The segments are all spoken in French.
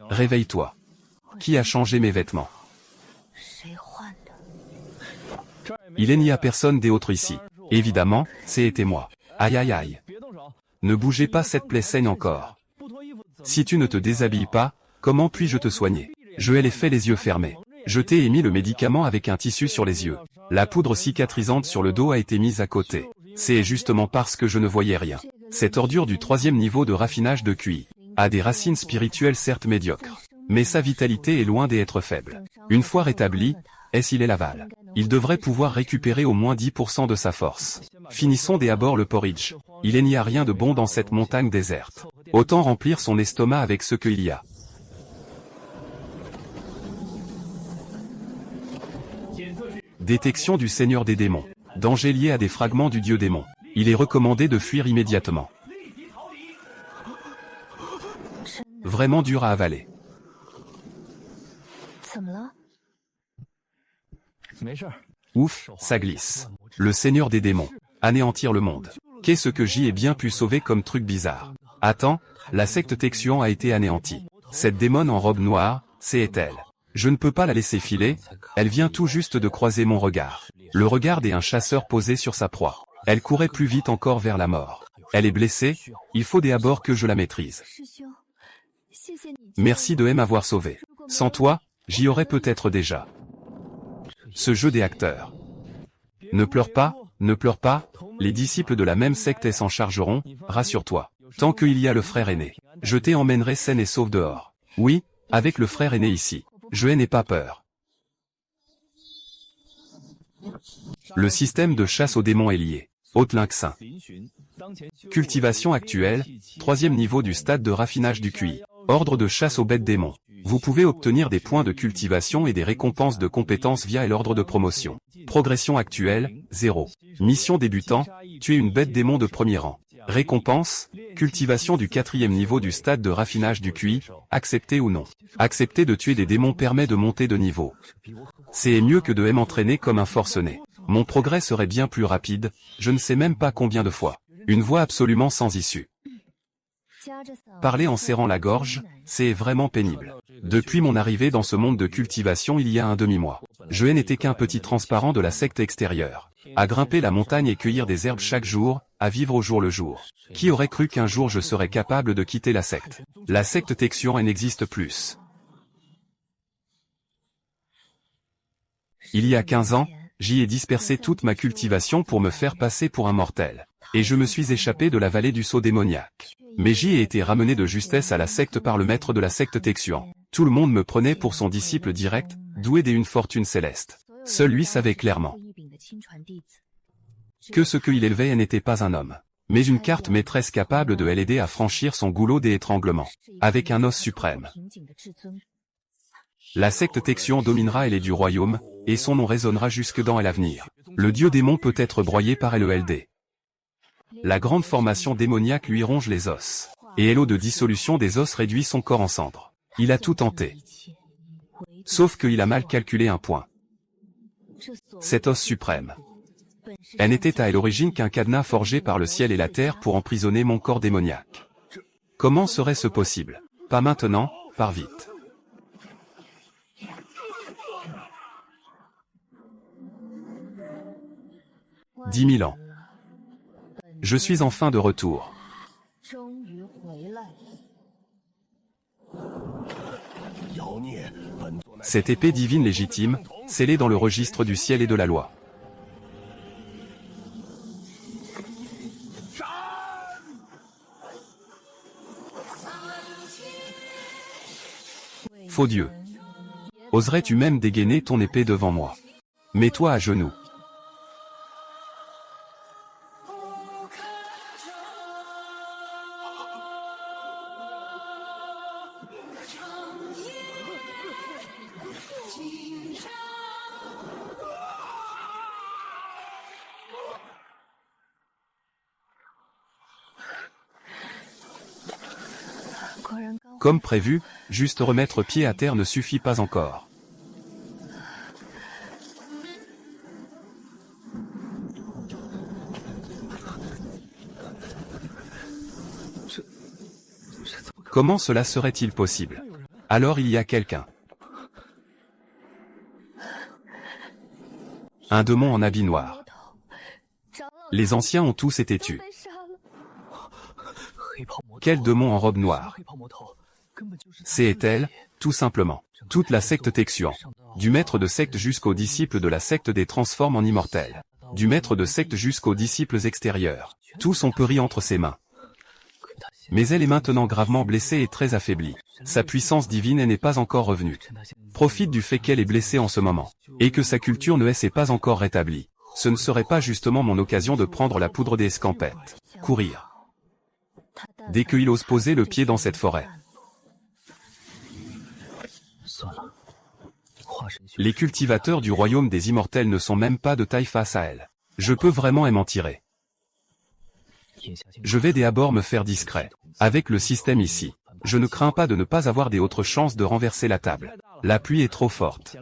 Réveille-toi. Qui a changé mes vêtements? Il n'y a personne d'autre ici. Évidemment, c'était moi. Aïe aïe aïe. Ne bougez pas, cette plaie saigne encore. Si tu ne te déshabilles pas, comment puis-je te soigner? Je l'ai fait les yeux fermés. Je t'ai mis le médicament avec un tissu sur les yeux. La poudre cicatrisante sur le dos a été mise à côté. C'est justement parce que je ne voyais rien. Cette ordure du 3e niveau de raffinage de QI a des racines spirituelles certes médiocres, mais sa vitalité est loin d'être faible. Une fois rétabli, il est l'aval. Il devrait pouvoir récupérer au moins 10% de sa force. Finissons d'abord le porridge. Il n'y a rien de bon dans cette montagne déserte. Autant remplir son estomac avec ce qu'il y a. Détection du Seigneur des démons. Danger lié à des fragments du dieu démon. Il est recommandé de fuir immédiatement. Vraiment dur à avaler. Ouf, ça glisse. Le Seigneur des démons. Anéantir le monde. Qu'est-ce que j'y ai bien pu sauver comme truc bizarre? Attends, la secte Texian a été anéantie. Cette démone en robe noire, c'est elle. Je ne peux pas la laisser filer, elle vient tout juste de croiser mon regard. Le regard d'un chasseur posé sur sa proie. Elle courait plus vite encore vers la mort. Elle est blessée, il faut d'abord que je la maîtrise. Merci de m'avoir sauvé. Sans toi, j'y aurais peut-être déjà. Ce jeu des acteurs. Ne pleure pas, les disciples de la même secte s'en chargeront, rassure-toi. Tant qu'il y a le frère aîné, je t'emmènerai saine et sauve dehors. Oui, avec le frère aîné ici. Je n'ai pas peur. Le système de chasse aux démons est lié. Haute Lynxin. Cultivation actuelle, 3e niveau du stade de raffinage du QI. Ordre de chasse aux bêtes démons. Vous pouvez obtenir des points de cultivation et des récompenses de compétences via l'ordre de promotion. Progression actuelle, 0. Mission débutant, tuer une bête démon de 1er rang. Récompense, cultivation du 4e niveau du stade de raffinage du QI, accepter ou non. Accepter de tuer des démons permet de monter de niveau. C'est mieux que de m'entraîner comme un forcené. Mon progrès serait bien plus rapide, je ne sais même pas combien de fois. Une voix absolument sans issue. Parler en serrant la gorge, c'est vraiment pénible. Depuis mon arrivée dans ce monde de cultivation il y a un demi-mois, je n'étais qu'un petit transparent de la secte extérieure. À grimper la montagne et cueillir des herbes chaque jour, à vivre au jour le jour. Qui aurait cru qu'un jour je serais capable de quitter la secte? La secte Texian n'existe plus. Il y a 15 ans, j'y ai dispersé toute ma cultivation pour me faire passer pour un mortel. Et je me suis échappé de la vallée du sceau démoniaque. Mais j'y ai été ramené de justesse à la secte par le maître de la secte Texian. Tout le monde me prenait pour son disciple direct, doué d'une fortune céleste. Seul lui savait clairement que ce qu'il élevait n'était pas un homme, mais une carte maîtresse capable de l'aider à franchir son goulot d'étranglement, avec un os suprême. La secte Texian dominera elle du royaume, et son nom résonnera jusque dans l'avenir. Le dieu démon peut être broyé par LELD. La grande formation démoniaque lui ronge les os, et l'eau de dissolution des os réduit son corps en cendres. Il a tout tenté. Sauf qu'il a mal calculé un point. Cet os suprême. Elle n'était à l'origine qu'un cadenas forgé par le ciel et la terre pour emprisonner mon corps démoniaque. Comment serait-ce possible? Pas maintenant, par vite. « 10 000 ans. Je suis enfin de retour. Cette épée divine légitime, scellée dans le registre du ciel et de la loi. Faux Dieu. Oserais-tu même dégainer ton épée devant moi? Mets-toi à genoux. Comme prévu, juste remettre pied à terre ne suffit pas encore. Comment cela serait-il possible? Alors il y a quelqu'un. Un démon en habit noir. Les anciens ont tous été tués. Quel démon en robe noire? C'est Ethel, tout simplement. Toute la secte Texuan. Du maître de secte jusqu'aux disciples de la secte des transforme en immortels. Du maître de secte jusqu'aux disciples extérieurs. Tous ont péri entre ses mains. Mais elle est maintenant gravement blessée et très affaiblie. Sa puissance divine n'est pas encore revenue. Profite du fait qu'elle est blessée en ce moment. Et que sa culture ne s'est pas encore rétablie. Ce ne serait pas justement mon occasion de prendre la poudre des escampettes. Courir. Dès qu'il ose poser le pied dans cette forêt. Les cultivateurs du royaume des immortels ne sont même pas de taille face à elle. Je peux vraiment m'en tirer. Je vais d'abord me faire discret. Avec le système ici, je ne crains pas de ne pas avoir des autres chances de renverser la table. La pluie est trop forte.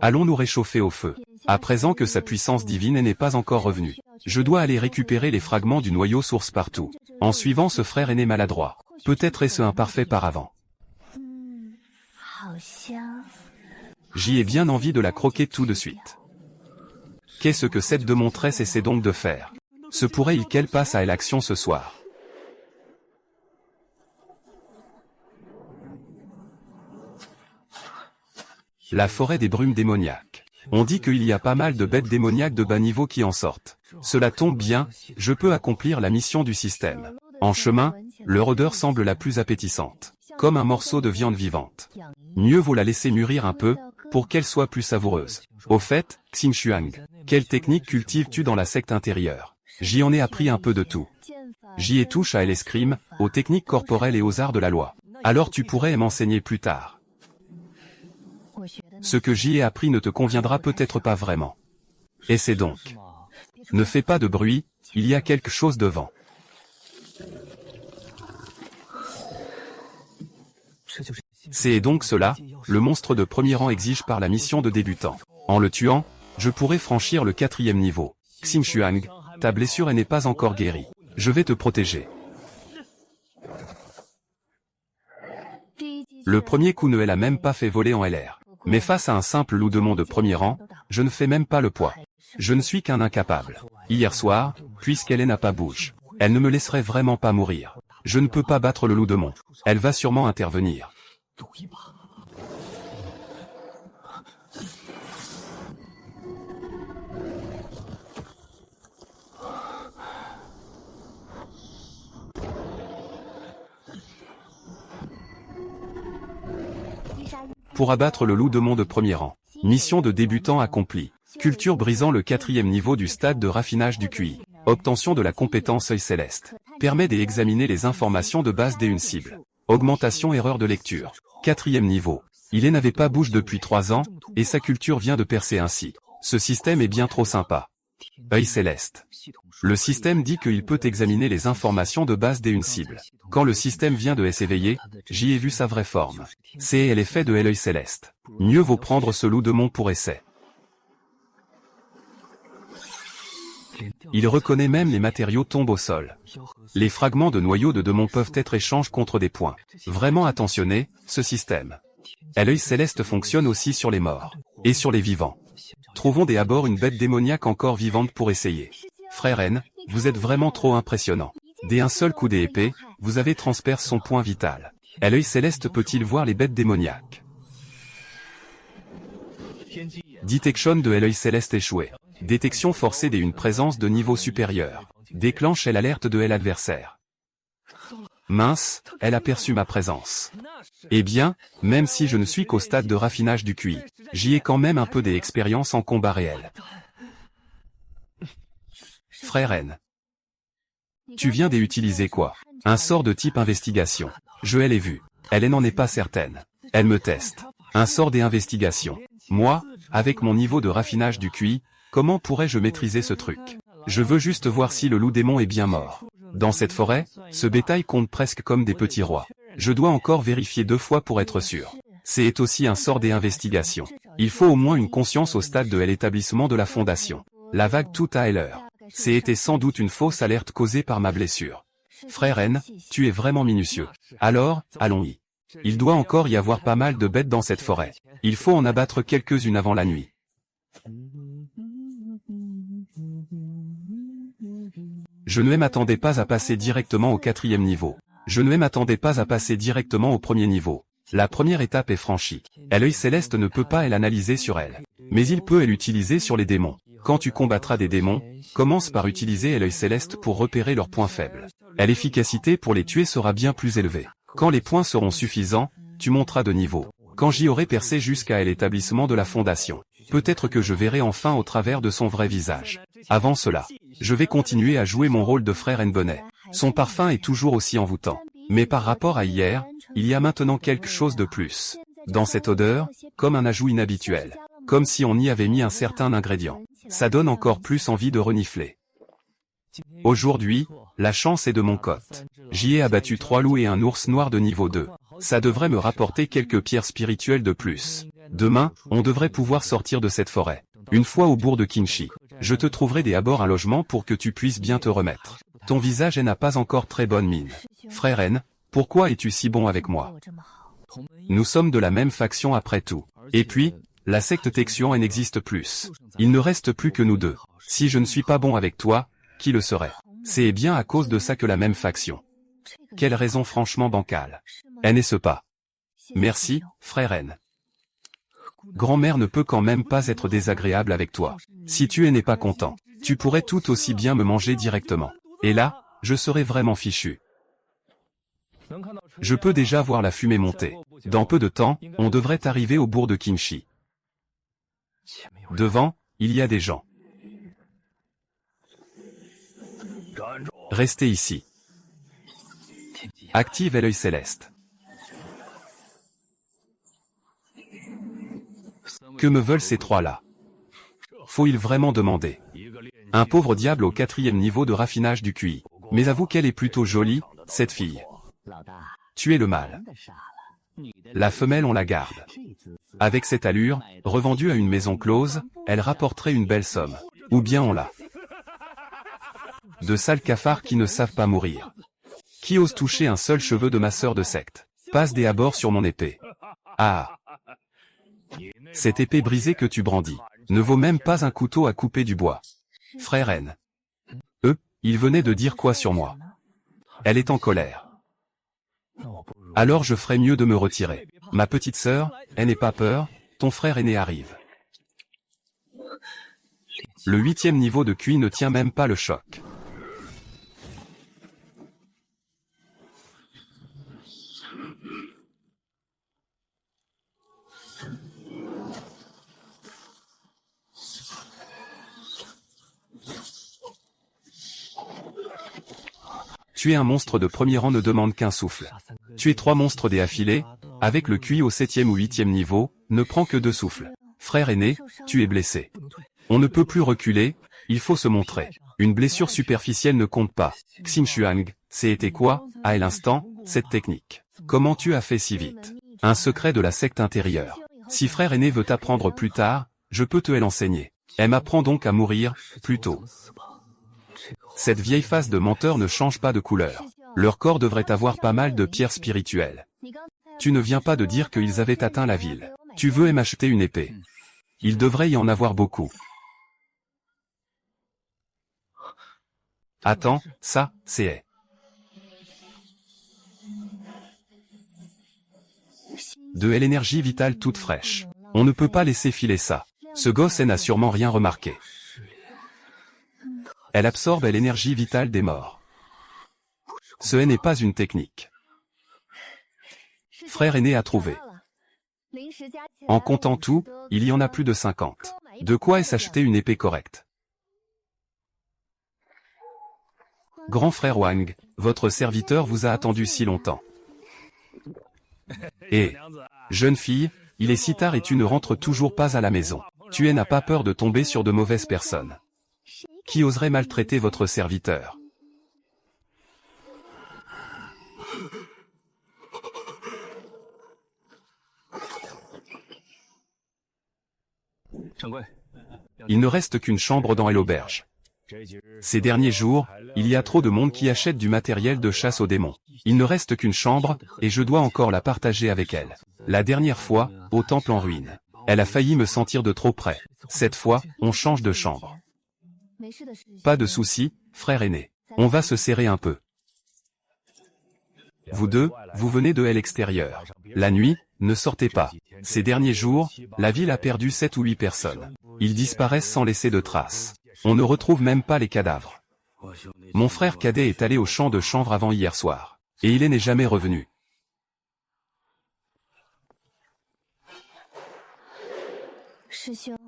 Allons nous réchauffer au feu. À présent que sa puissance divine n'est pas encore revenue, je dois aller récupérer les fragments du noyau source partout. En suivant ce frère aîné maladroit. Peut-être est-ce un parfait paravent. J'y ai bien envie de la croquer tout de suite. Qu'est-ce que cette démontresse essaie donc de faire? Se pourrait-il qu'elle passe à l'action ce soir? La forêt des brumes démoniaques. On dit qu'il y a pas mal de bêtes démoniaques de bas niveau qui en sortent. Cela tombe bien, je peux accomplir la mission du système. En chemin, leur odeur semble la plus appétissante, comme un morceau de viande vivante. Mieux vaut la laisser mûrir un peu, pour qu'elle soit plus savoureuse. Au fait, Xingshuang, quelle technique cultives-tu dans la secte intérieure? J'y en ai appris un peu de tout. J'y ai touché à l'escrime, aux techniques corporelles et aux arts de la loi. Alors tu pourrais m'enseigner plus tard. Ce que j'y ai appris ne te conviendra peut-être pas vraiment. Essaie donc. Ne fais pas de bruit, il y a quelque chose devant. C'est donc cela, le monstre de premier rang exige par la mission de débutant. En le tuant, je pourrais franchir le 4e niveau. Xingshuang, ta blessure n'est pas encore guérie. Je vais te protéger. Le premier coup ne l'a même pas fait voler en LR. Mais face à un simple loup démon de premier rang, je ne fais même pas le poids. Je ne suis qu'un incapable. Hier soir, puisqu'elle n'a pas bougé, elle ne me laisserait vraiment pas mourir. Je ne peux pas battre le loup démon. Elle va sûrement intervenir. Pour abattre le loup démon de premier rang. Mission de débutant accomplie. Culture brisant le 4e niveau du stade de raffinage du QI. Obtention de la compétence œil céleste. Permet d'examiner les informations de base d'une cible. Augmentation erreur de lecture. 4e niveau. Il n'avait pas bougé depuis 3 ans, et sa culture vient de percer ainsi. Ce système est bien trop sympa. Œil céleste. Le système dit qu'il peut examiner les informations de base d'une cible. Quand le système vient de s'éveiller, j'y ai vu sa vraie forme. C'est l'effet de l'œil céleste. Mieux vaut prendre ce loup démon pour essai. Il reconnaît même les matériaux tombent au sol. Les fragments de noyaux de démons peuvent être échangés contre des points. Vraiment attentionné, ce système. L'œil céleste fonctionne aussi sur les morts. Et sur les vivants. Trouvons dès d'abord une bête démoniaque encore vivante pour essayer. Frère N, vous êtes vraiment trop impressionnant. Dès un seul coup d'épée, vous avez transpercé son point vital. L'œil céleste peut-il voir les bêtes démoniaques? Detection de l'œil céleste échoué. Détection forcée d'une présence de niveau supérieur. Déclenche l'alerte de l'adversaire. Mince, elle a perçu ma présence. Eh bien, même si je ne suis qu'au stade de raffinage du QI, j'y ai quand même un peu d'expérience en combat réel. Frère N. Tu viens d'utiliser quoi? Un sort de type investigation. Je l'ai vu. Elle n'en est pas certaine. Elle me teste. Un sort d'investigation. Moi, avec mon niveau de raffinage du QI, comment pourrais-je maîtriser ce truc? Je veux juste voir si le loup démon est bien mort. Dans cette forêt, ce bétail compte presque comme des petits rois. Je dois encore vérifier 2 fois pour être sûr. C'est aussi un sort d'investigation. Il faut au moins une conscience au stade de l'établissement de la fondation. La vague tout à l'heure. C'était sans doute une fausse alerte causée par ma blessure. Frère N, tu es vraiment minutieux. Alors, allons-y. Il doit encore y avoir pas mal de bêtes dans cette forêt. Il faut en abattre quelques-unes avant la nuit. Je ne m'attendais pas à passer directement au 4e niveau. Je ne m'attendais pas à passer directement au 1er niveau. La première étape est franchie. L'œil céleste ne peut pas l'analyser sur elle. Mais il peut l'utiliser sur les démons. Quand tu combattras des démons, commence par utiliser l'œil céleste pour repérer leurs points faibles. L'efficacité pour les tuer sera bien plus élevée. Quand les points seront suffisants, tu monteras de niveau. Quand j'y aurai percé jusqu'à l'établissement de la fondation, peut-être que je verrai enfin au travers de son vrai visage. Avant cela, je vais continuer à jouer mon rôle de frère N-Bonnet. Son parfum est toujours aussi envoûtant. Mais par rapport à hier, il y a maintenant quelque chose de plus. Dans cette odeur, comme un ajout inhabituel. Comme si on y avait mis un certain ingrédient. Ça donne encore plus envie de renifler. Aujourd'hui, la chance est de mon côté. J'y ai abattu 3 loups et un ours noir de niveau 2. Ça devrait me rapporter quelques pierres spirituelles de plus. Demain, on devrait pouvoir sortir de cette forêt. Une fois au bourg de Qingshi, je te trouverai dès abord un logement pour que tu puisses bien te remettre. Ton visage n'a pas encore très bonne mine. Frère N, pourquoi es-tu si bon avec moi? Nous sommes de la même faction après tout. Et puis, la secte Texion n'existe plus. Il ne reste plus que nous deux. Si je ne suis pas bon avec toi, qui le serait? C'est bien à cause de ça que la même faction. Quelle raison franchement bancale. N'est-ce pas? Merci, frère N. Grand-mère ne peut quand même pas être désagréable avec toi. Si tu n'es pas content, tu pourrais tout aussi bien me manger directement. Et là, je serais vraiment fichu. Je peux déjà voir la fumée monter. Dans peu de temps, on devrait arriver au bourg de Qingshi. Devant, il y a des gens. Restez ici. Active l'œil céleste. Que me veulent ces trois-là? Faut-il vraiment demander? Un pauvre diable au 4e niveau de raffinage du QI. Mais avoue qu'elle est plutôt jolie, cette fille. Tuez le mâle. La femelle on la garde. Avec cette allure, revendue à une maison close, elle rapporterait une belle somme. Ou bien on la... De sales cafards qui ne savent pas mourir. Qui ose toucher un seul cheveu de ma sœur de secte? Passe des abords sur mon épée. Ah! Cette épée brisée que tu brandis ne vaut même pas un couteau à couper du bois. Frère N. Il venait de dire quoi sur moi? Elle est en colère. Alors je ferais mieux de me retirer. Ma petite sœur, elle n'aie pas peur, ton frère aîné arrive. Le 8e niveau de QI ne tient même pas le choc. Tuer un monstre de premier rang ne demande qu'un souffle. Tuer 3 monstres dés affilés, avec le QI au 7e ou 8e niveau, ne prend que 2 souffles. Frère aîné, tu es blessé. On ne peut plus reculer, il faut se montrer. Une blessure superficielle ne compte pas. Xinshuang, c'était quoi, à l'instant, cette technique? Comment tu as fait si vite? Un secret de la secte intérieure. Si frère aîné veut t'apprendre plus tard, je peux te l'enseigner. Elle m'apprend donc à mourir, plus tôt. Cette vieille face de menteur ne change pas de couleur. Leur corps devrait avoir pas mal de pierres spirituelles. Tu ne viens pas de dire qu'ils avaient atteint la ville. Tu veux m'acheter une épée. Il devrait y en avoir beaucoup. Attends, ça, c'est... De l'énergie vitale toute fraîche. On ne peut pas laisser filer ça. Ce gosse n'a sûrement rien remarqué. Elle absorbe l'énergie vitale des morts. Ce n'est pas une technique. Frère aîné a trouvé. En comptant tout, il y en a plus de 50. De quoi s'acheter une épée correcte? Grand frère Wang, votre serviteur vous a attendu si longtemps. Et, jeune fille, il est si tard et tu ne rentres toujours pas à la maison. Tu n'as pas peur de tomber sur de mauvaises personnes. Qui oserait maltraiter votre serviteur? Il ne reste qu'une chambre dans l'auberge. Ces derniers jours, Il y a trop de monde qui achète du matériel de chasse aux démons. Il ne reste qu'une chambre, et je dois encore la partager avec elle. La dernière fois, au temple en ruine. Elle a failli me sentir de trop près. Cette fois, on change de chambre. Pas de souci, frère aîné. On va se serrer un peu. Vous deux, vous venez de l'extérieur. La nuit, ne sortez pas. Ces derniers jours, la ville a perdu 7 ou 8 personnes. Ils disparaissent sans laisser de traces. On ne retrouve même pas les cadavres. Mon frère cadet est allé au champ de chanvre avant hier soir. Et il n'est jamais revenu.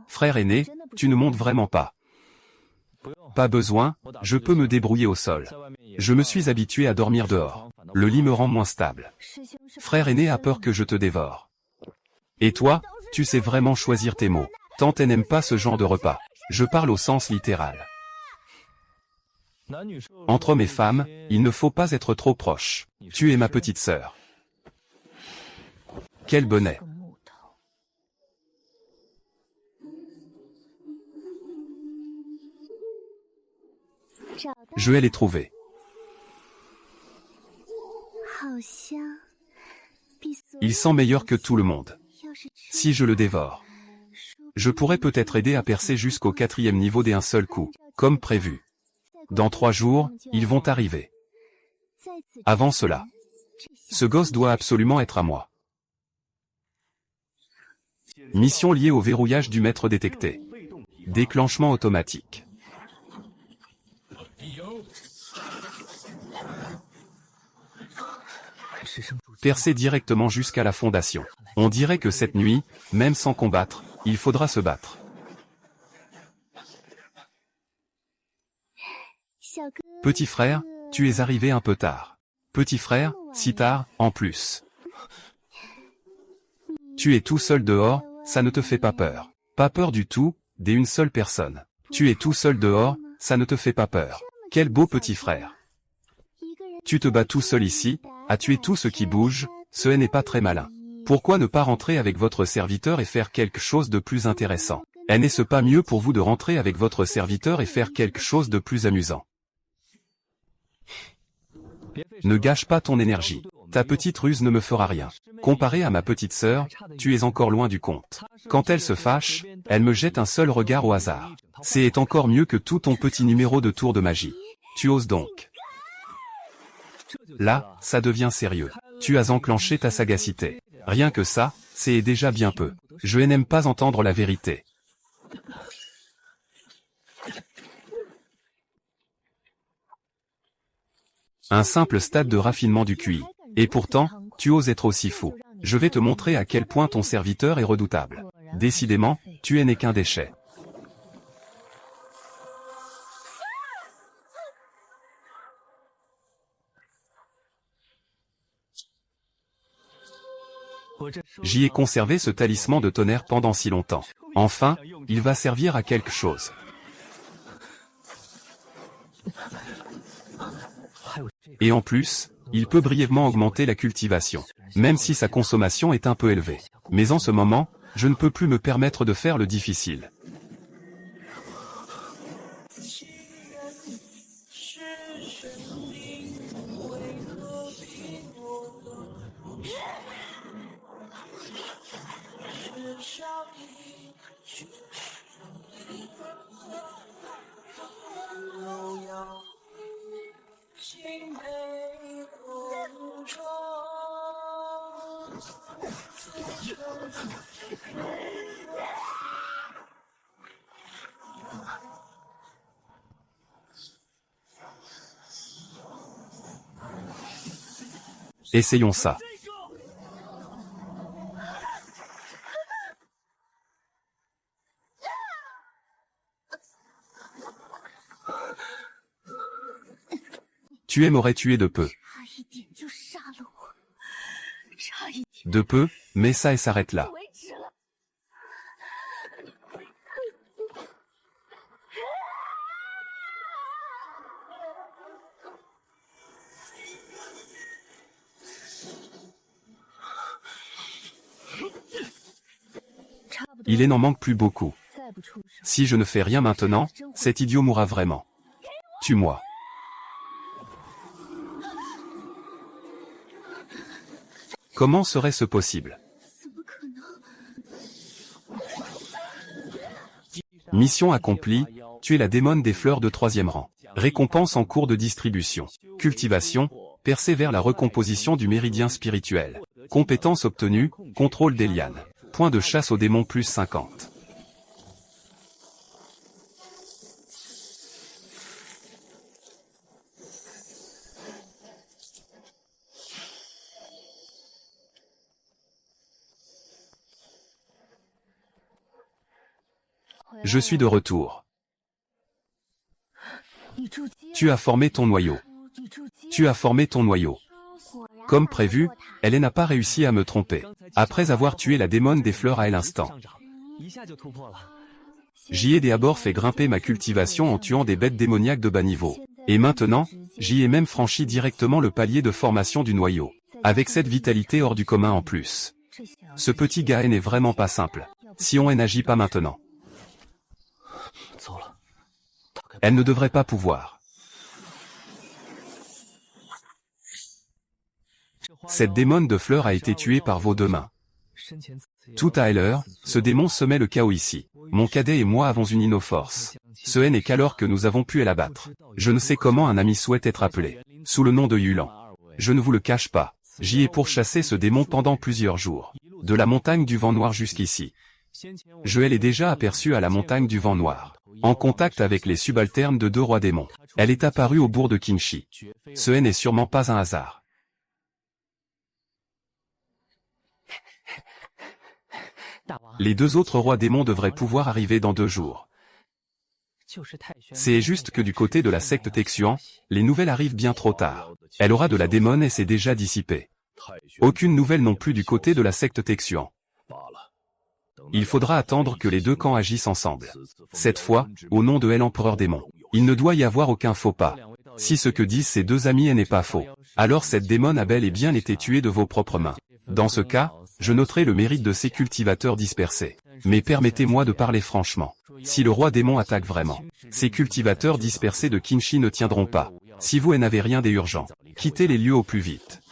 Frère aîné, tu ne montes vraiment pas. Pas besoin, je peux me débrouiller au sol. Je me suis habitué à dormir dehors. Le lit me rend moins stable. Frère aîné a peur que je te dévore. Et toi, tu sais vraiment choisir tes mots. Tante n'aime pas ce genre de repas. Je parle au sens littéral. Entre hommes et femmes, il ne faut pas être trop proche. Tu es ma petite sœur. Quel bonnet. Je vais les trouver. Il sent meilleur que tout le monde. Si je le dévore, je pourrais peut-être aider à percer jusqu'au 4e niveau d'un seul coup, comme prévu. Dans 3 jours, ils vont arriver. Avant cela, ce gosse doit absolument être à moi. Mission liée au verrouillage du maître détecté. Déclenchement automatique. Percer directement jusqu'à la fondation. On dirait que cette nuit, même sans combattre, il faudra se battre. Petit frère, tu es arrivé un peu tard. Petit frère, si tard, en plus. Tu es tout seul dehors, ça ne te fait pas peur. Pas peur du tout, d'une seule personne. Tu es tout seul dehors, ça ne te fait pas peur. Quel beau petit frère. Tu te bats tout seul ici, à tuer tout ce qui bouge, ce n'est pas très malin. Pourquoi ne pas rentrer avec votre serviteur et faire quelque chose de plus intéressant? N'est-ce pas mieux pour vous de rentrer avec votre serviteur et faire quelque chose de plus amusant? Ne gâche pas ton énergie. Ta petite ruse ne me fera rien. Comparé à ma petite sœur, tu es encore loin du compte. Quand elle se fâche, elle me jette un seul regard au hasard. C'est encore mieux que tout ton petit numéro de tour de magie. Tu oses donc. Là, ça devient sérieux. Tu as enclenché ta sagacité. Rien que ça, c'est déjà bien peu. Je n'aime pas entendre la vérité. Un simple stade de raffinement du QI. Et pourtant, tu oses être aussi fou. Je vais te montrer à quel point ton serviteur est redoutable. Décidément, tu n'es qu'un déchet. J'y ai conservé ce talisman de tonnerre pendant si longtemps. Enfin, il va servir à quelque chose. Et en plus, il peut brièvement augmenter la cultivation, même si sa consommation est un peu élevée. Mais en ce moment, je ne peux plus me permettre de faire le difficile. Essayons ça. Tu m'aurais tué de peu. De peu, mais ça s'arrête là. Il n'en manque plus beaucoup. Si je ne fais rien maintenant, cet idiot mourra vraiment. Tue-moi. Comment serait-ce possible? Mission accomplie, tuer la démone des fleurs de 3e rang. Récompense en cours de distribution. Cultivation, percée vers la recomposition du méridien spirituel. Compétence obtenue, contrôle des lianes. Point de chasse aux démons plus 50. Je suis de retour. Tu as formé ton noyau. Tu as formé ton noyau. Comme prévu, elle n'a pas réussi à me tromper. Après avoir tué la démone des fleurs à l'instant. J'y ai d'abord fait grimper ma cultivation en tuant des bêtes démoniaques de bas niveau. Et maintenant, j'y ai même franchi directement le palier de formation du noyau. Avec cette vitalité hors du commun en plus. Ce petit gars n'est vraiment pas simple. Si on n'agit pas maintenant. Elle ne devrait pas pouvoir. Cette démone de fleurs a été tuée par vos deux mains. Tout à l'heure, ce démon semait le chaos ici. Mon cadet et moi avons uni nos forces. Ce n'est qu'alors que nous avons pu l'abattre. Je ne sais comment un ami souhaite être appelé. Sous le nom de Yulan. Je ne vous le cache pas. J'y ai pourchassé ce démon pendant plusieurs jours. De la montagne du vent noir jusqu'ici. Je l'ai déjà aperçue à la montagne du vent noir. En contact avec les subalternes de 2 rois démons. Elle est apparue au bourg de Qingshi. Ce n'est sûrement pas un hasard. Les 2 autres rois démons devraient pouvoir arriver dans 2 jours. C'est juste que du côté de la secte Texuan, les nouvelles arrivent bien trop tard. Elle aura de la démone et s'est déjà dissipée. Aucune nouvelle non plus du côté de la secte Texuan. Il faudra attendre que les 2 camps agissent ensemble. Cette fois, au nom de l'empereur démon. Il ne doit y avoir aucun faux pas. Si ce que disent ces 2 amis n'est pas faux, alors cette démone a bel et bien été tuée de vos propres mains. Dans ce cas, je noterai le mérite de ces cultivateurs dispersés. Mais permettez-moi de parler franchement. Si le roi démon attaque vraiment, ces cultivateurs dispersés de Qingshi ne tiendront pas. Si vous n'avez rien d'urgent, quittez les lieux au plus vite.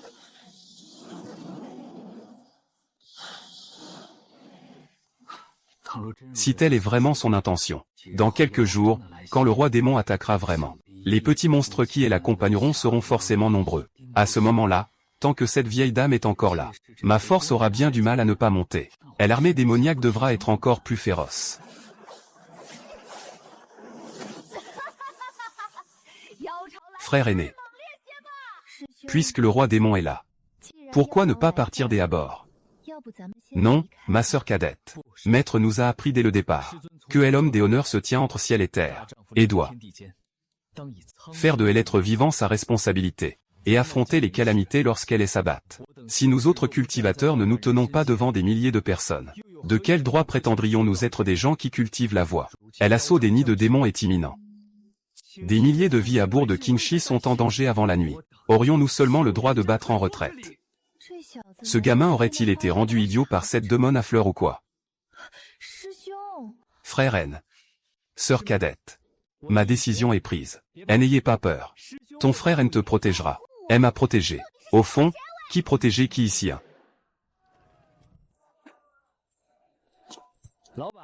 Si telle est vraiment son intention. Dans quelques jours, quand le roi démon attaquera vraiment, les petits monstres qui l'accompagneront seront forcément nombreux. À ce moment-là, tant que cette vieille dame est encore là, ma force aura bien du mal à ne pas monter. Et l'armée démoniaque devra être encore plus féroce. Frère aîné. Puisque le roi démon est là, pourquoi ne pas partir des abords? Non, ma sœur cadette. Maître nous a appris dès le départ que l'homme des honneurs se tient entre ciel et terre, et doit faire de l'être vivant sa responsabilité, et affronter les calamités lorsqu'elles s'abattent. Si nous autres cultivateurs ne nous tenons pas devant des milliers de personnes, de quel droit prétendrions-nous être des gens qui cultivent la voie? L'assaut des nids de démons est imminent. Des milliers de vies à bourg de Qingshi sont en danger avant la nuit. Aurions-nous seulement le droit de battre en retraite? Ce gamin aurait-il été rendu idiot par cette démone à fleurs ou quoi? Frère N. Sœur cadette. Ma décision est prise. N'ayez pas peur. Ton frère N te protégera. Elle m'a protégé. Au fond, qui protégeait qui ici?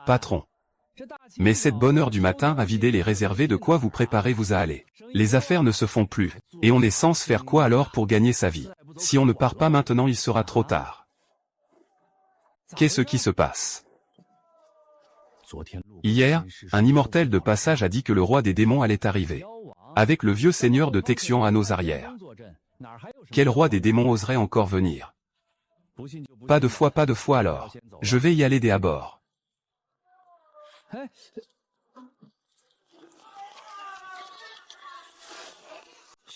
Patron. Mais cette bonne heure du matin à vider les réservés, de quoi vous préparez-vous à aller? Les affaires ne se font plus. Et on est censé faire quoi alors pour gagner sa vie? Si on ne part pas maintenant, il sera trop tard. Qu'est-ce qui se passe? Hier, un immortel de passage a dit que le roi des démons allait arriver. Avec le vieux seigneur de Texion à nos arrières. Quel roi des démons oserait encore venir? Pas de foi alors. Je vais y aller dès à bord.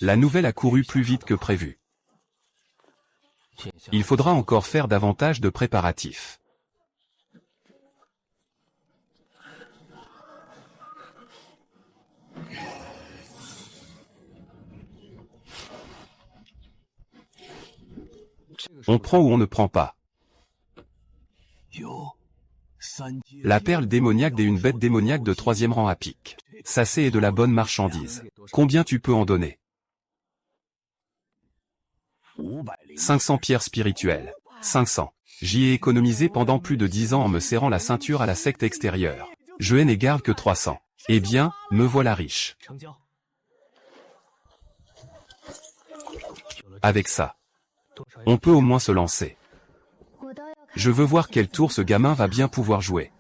La nouvelle a couru plus vite que prévu. Il faudra encore faire davantage de préparatifs. On prend ou on ne prend pas. La perle démoniaque et une bête démoniaque de 3e rang à pic. Ça c'est de la bonne marchandise. Combien tu peux en donner? 500 pierres spirituelles. 500. J'y ai économisé pendant plus de 10 ans en me serrant la ceinture à la secte extérieure. Je n'ai garde que 300. Eh bien, me voilà riche. Avec ça, on peut au moins se lancer. Je veux voir quel tour ce gamin va bien pouvoir jouer.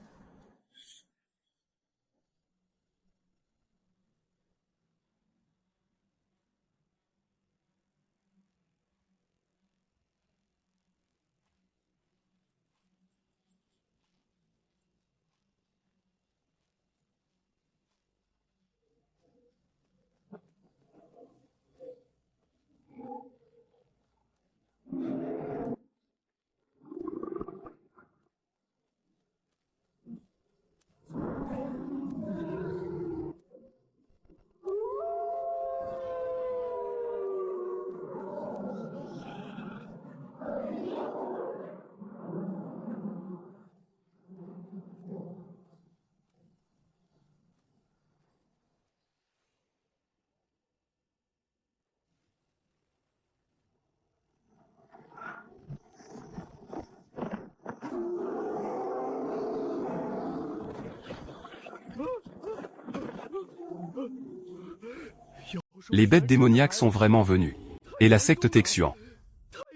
Les bêtes démoniaques sont vraiment venues. Et la secte Texian.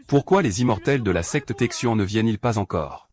Pourquoi les immortels de la secte Texian ne viennent-ils pas encore?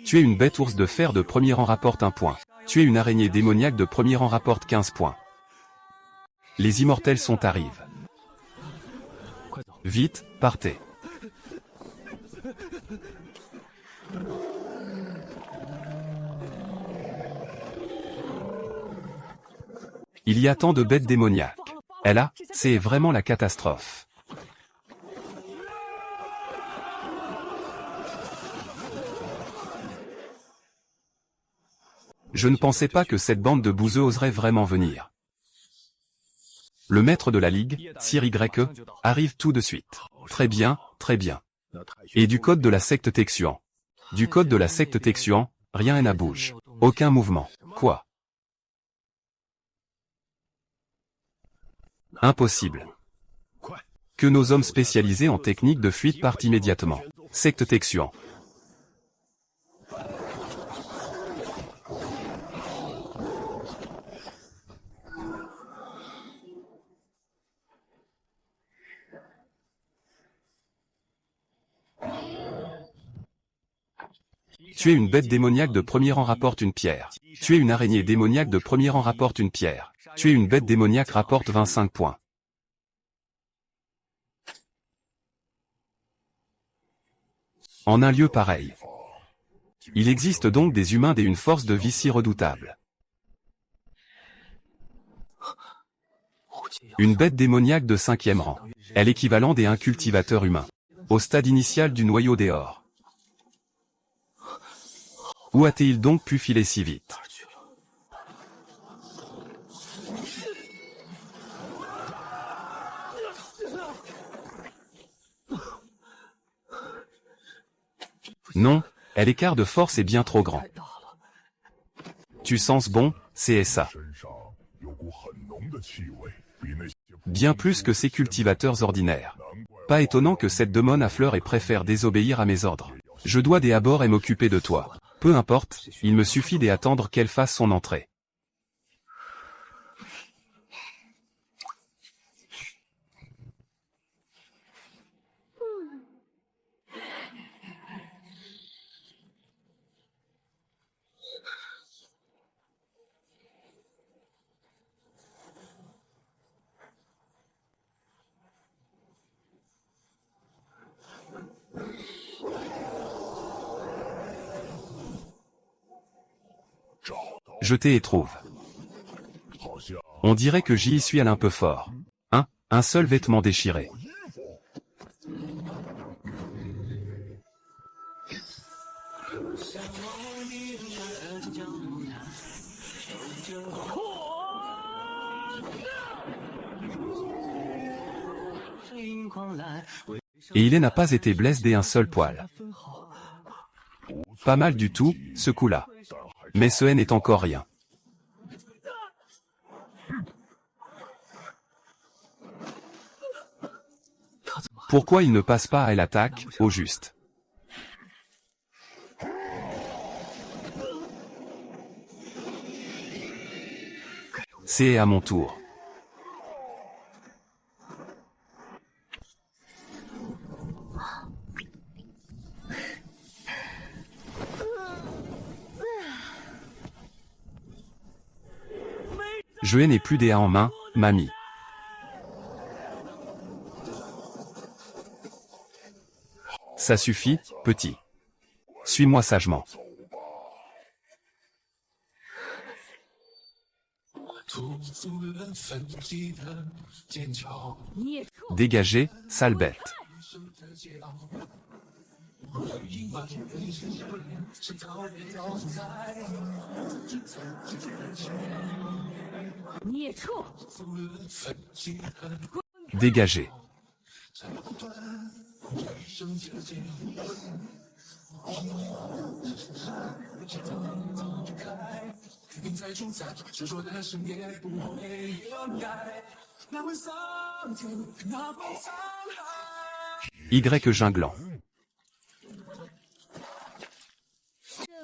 Tu es une bête ours de fer de premier rang rapporte 1 point. Tu es une araignée démoniaque de premier rang rapporte 15 points. Les immortels arrivent. Vite, partez. Il y a tant de bêtes démoniaques. Et là, c'est vraiment la catastrophe. Je ne pensais pas que cette bande de bouseux oserait vraiment venir. Le maître de la ligue, Sir YE, arrive tout de suite. Très bien, très bien. Et du code de la secte Texian. Du code de la secte Texian, rien n'a bouge. Aucun mouvement. Quoi? Impossible. Que nos hommes spécialisés en technique de fuite partent immédiatement. Secte Texian. Tu es une bête démoniaque de premier rang rapporte 1 pierre. Tu es une araignée démoniaque de premier rang rapporte 1 pierre. Tu es une bête démoniaque rapporte 25 points. En un lieu pareil. Il existe donc des humains et une force de vie si redoutable. Une bête démoniaque de 5e rang. Est l'équivalent d'un cultivateur humain. Au stade initial du noyau des ors. Où a-t-il donc pu filer si vite? Non, l'écart de force est bien trop grand. Tu sens bon, c'est ça. Bien plus que ces cultivateurs ordinaires. Pas étonnant que cette demone à fleurs et préfère désobéir à mes ordres. Je dois d'abord m'occuper de toi. Peu importe, il me suffit d'attendre qu'elle fasse son entrée. Je t'ai et trouve. On dirait que j'y suis allé un peu fort. Un seul vêtement déchiré. Et il n'a pas été blessé d'un seul poil. Pas mal du tout, ce coup-là. Mais ce n'est encore rien. Pourquoi il ne passe pas à l'attaque, au juste? C'est à mon tour. Je n'ai plus des en main, mamie. Ça suffit, petit. Suis-moi sagement. Dégagez, sale bête. Dégagez. Y Jinglant.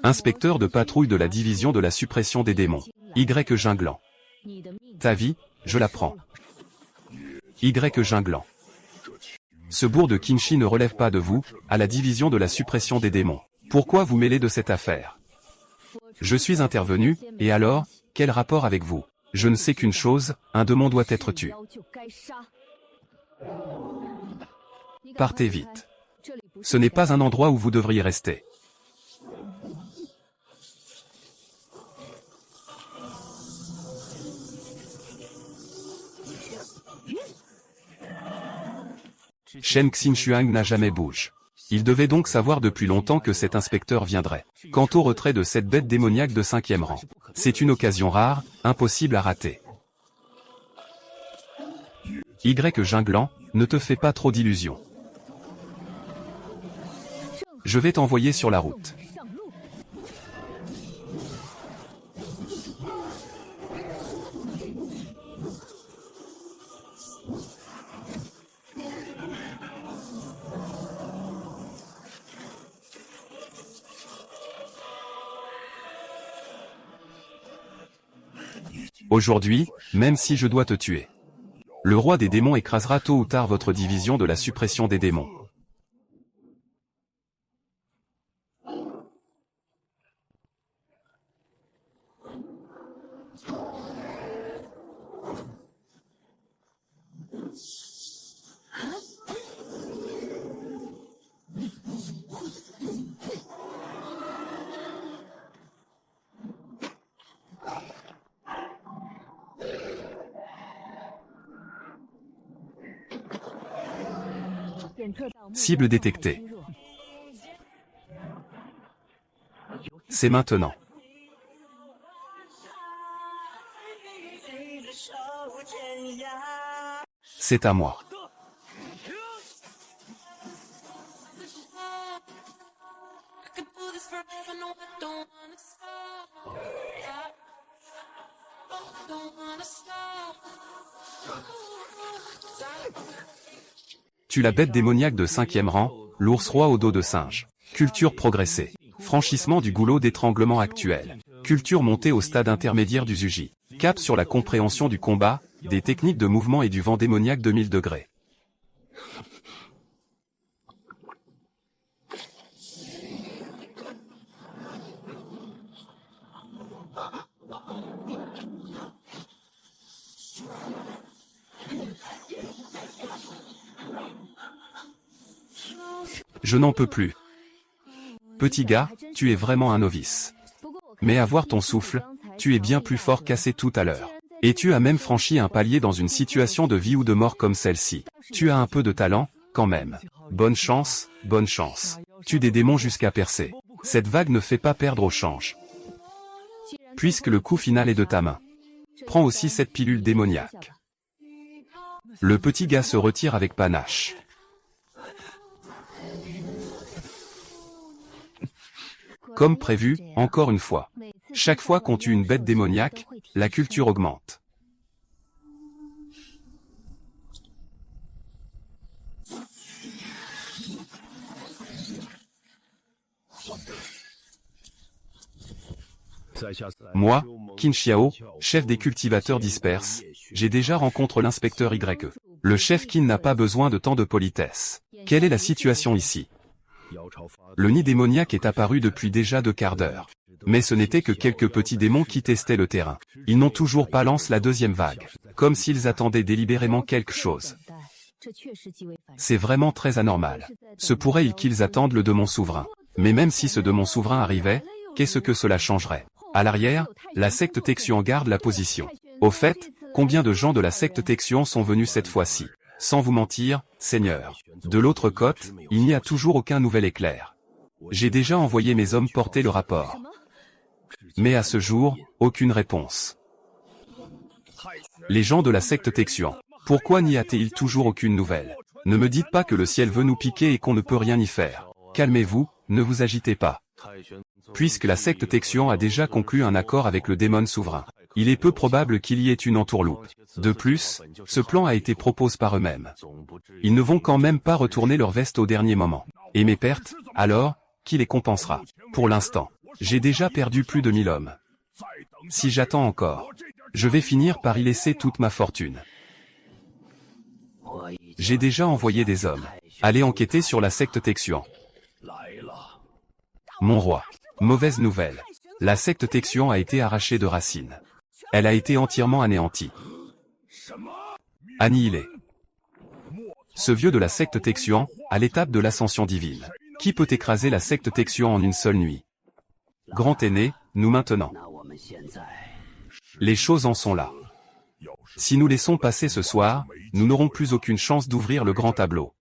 Inspecteur de patrouille de la division de la suppression des démons. Y Jinglant. Ta vie, je la prends. Y Jinglant. Ce bourg de Kinshi ne relève pas de vous, à la division de la suppression des démons. Pourquoi vous mêlez de cette affaire? Je suis intervenu, et alors, quel rapport avec vous? Je ne sais qu'une chose, un démon doit être tué. Partez vite. Ce n'est pas un endroit où vous devriez rester. Shen Xinshuang n'a jamais bougé. Il devait donc savoir depuis longtemps que cet inspecteur viendrait. Quant au retrait de cette bête démoniaque de 5e rang, c'est une occasion rare, impossible à rater. Y Jinglant, ne te fais pas trop d'illusions. Je vais t'envoyer sur la route. Aujourd'hui, même si je dois te tuer, le roi des démons écrasera tôt ou tard votre division de la suppression des démons. Cible détectée. C'est maintenant. C'est à moi. Tu la bête démoniaque de 5e rang, l'ours roi au dos de singe. Culture progressée. Franchissement du goulot d'étranglement actuel. Culture montée au stade intermédiaire du Zuji. Cap sur la compréhension du combat, des techniques de mouvement et du vent démoniaque de 1000 degrés. Je n'en peux plus. Petit gars, tu es vraiment un novice. Mais à voir ton souffle, tu es bien plus fort qu'assez tout à l'heure. Et tu as même franchi un palier dans une situation de vie ou de mort comme celle-ci. Tu as un peu de talent, quand même. Bonne chance, bonne chance. Tue des démons jusqu'à percer. Cette vague ne fait pas perdre au change. Puisque le coup final est de ta main. Prends aussi cette pilule démoniaque. Le petit gars se retire avec panache. Comme prévu, encore une fois. Chaque fois qu'on tue une bête démoniaque, la culture augmente. Moi, Qin Xiao, chef des cultivateurs disperses, j'ai déjà rencontré l'inspecteur YE. Le chef Qin n'a pas besoin de tant de politesse. Quelle est la situation ici? Le nid démoniaque est apparu depuis déjà 2 quarts d'heure. Mais ce n'était que quelques petits démons qui testaient le terrain. Ils n'ont toujours pas lancé la deuxième vague. Comme s'ils attendaient délibérément quelque chose. C'est vraiment très anormal. Se pourrait-il qu'ils attendent le démon souverain. Mais même si ce démon souverain arrivait, qu'est-ce que cela changerait? À l'arrière, la secte Texion garde la position. Au fait, combien de gens de la secte Texion sont venus cette fois-ci? Sans vous mentir, Seigneur. De l'autre côte, il n'y a toujours aucun nouvel éclair. J'ai déjà envoyé mes hommes porter le rapport. Mais à ce jour, aucune réponse. Les gens de la secte Texion, pourquoi n'y a-t-il toujours aucune nouvelle? Ne me dites pas que le ciel veut nous piquer et qu'on ne peut rien y faire. Calmez-vous, ne vous agitez pas. Puisque la secte Texion a déjà conclu un accord avec le démon souverain, il est peu probable qu'il y ait une entourloupe. De plus, ce plan a été proposé par eux-mêmes. Ils ne vont quand même pas retourner leur veste au dernier moment. Et mes pertes, alors, qui les compensera? Pour l'instant, j'ai déjà perdu plus de 1000 hommes. Si j'attends encore, je vais finir par y laisser toute ma fortune. J'ai déjà envoyé des hommes. Allez enquêter sur la secte Texion. Mon roi. Mauvaise nouvelle. La secte Texion a été arrachée de racines. Elle a été entièrement anéantie. Annihilée. Ce vieux de la secte Texion, à l'étape de l'ascension divine. Qui peut écraser la secte Texion en une seule nuit? Grand aîné, nous maintenant. Les choses en sont là. Si nous laissons passer ce soir, nous n'aurons plus aucune chance d'ouvrir le grand tableau.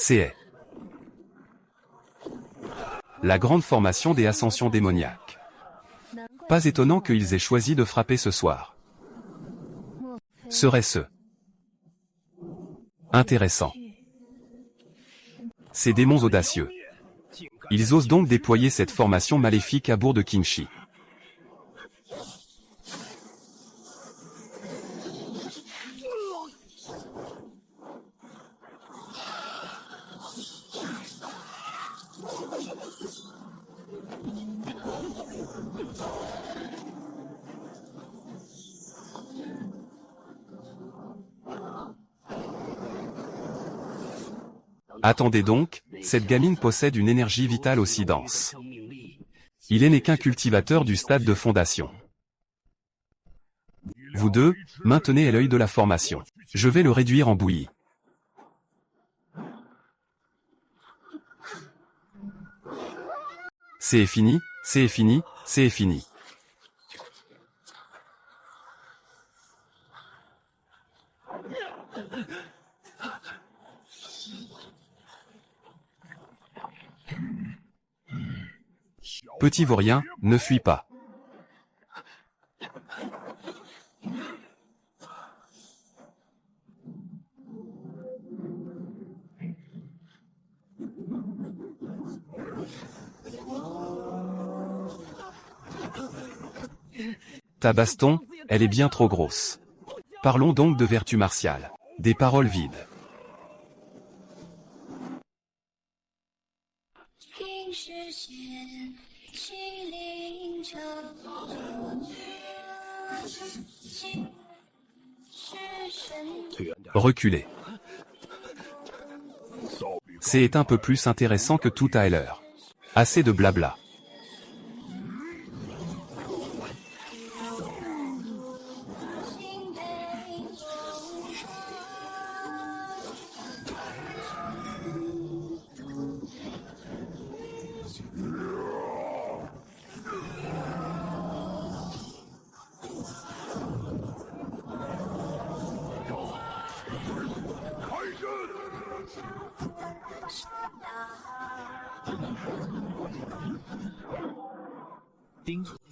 C'est la grande formation des ascensions démoniaques. Pas étonnant qu'ils aient choisi de frapper ce soir. Serait-ce intéressant? Ces démons audacieux. Ils osent donc déployer cette formation maléfique à bord de Qinshi. Attendez donc, cette gamine possède une énergie vitale aussi dense. Il n'est qu'un cultivateur du stade de fondation. Vous deux, maintenez l'œil de la formation. Je vais le réduire en bouillie. C'est fini, c'est fini, c'est fini. Petit vaurien, ne fuis pas. Ta baston, elle est bien trop grosse. Parlons donc de vertu martiale. Des paroles vides. Reculez. C'est un peu plus intéressant que tout à l'heure. Assez de blabla.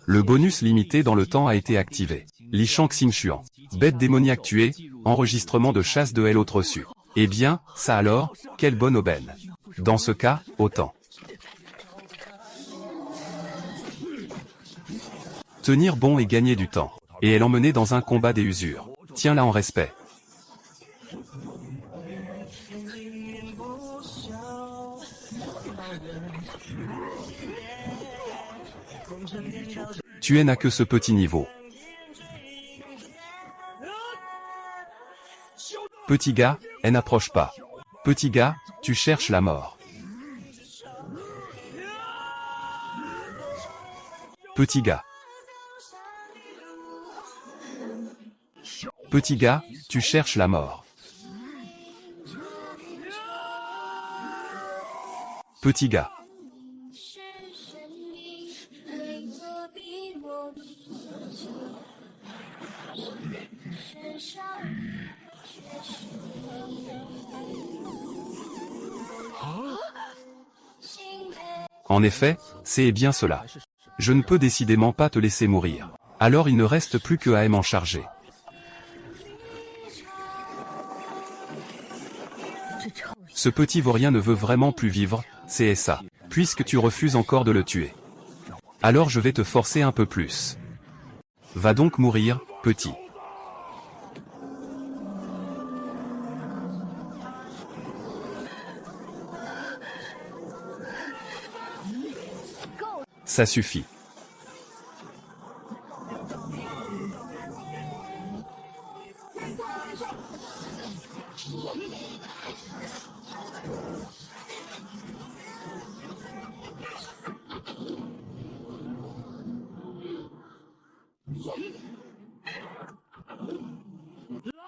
Le bonus limité dans le temps a été activé. Li Shang Xingxuan. Bête démoniaque tuée, enregistrement de chasse de L autre reçu. Eh bien, ça alors, quelle bonne aubaine. Dans ce cas, autant. Tenir bon et gagner du temps. Et elle emmenait dans un combat des usures. Tiens-la en respect. Tu n'as que ce petit niveau. Petit gars, elle n'approche pas. Petit gars, tu cherches la mort. Petit gars. Petit gars, tu cherches la mort. Petit gars. En effet, c'est bien cela. Je ne peux décidément pas te laisser mourir. Alors il ne reste plus que à m'en charger. Ce petit vaurien ne veut vraiment plus vivre, c'est ça. Puisque tu refuses encore de le tuer. Alors je vais te forcer un peu plus. Va donc mourir, petit. Ça suffit.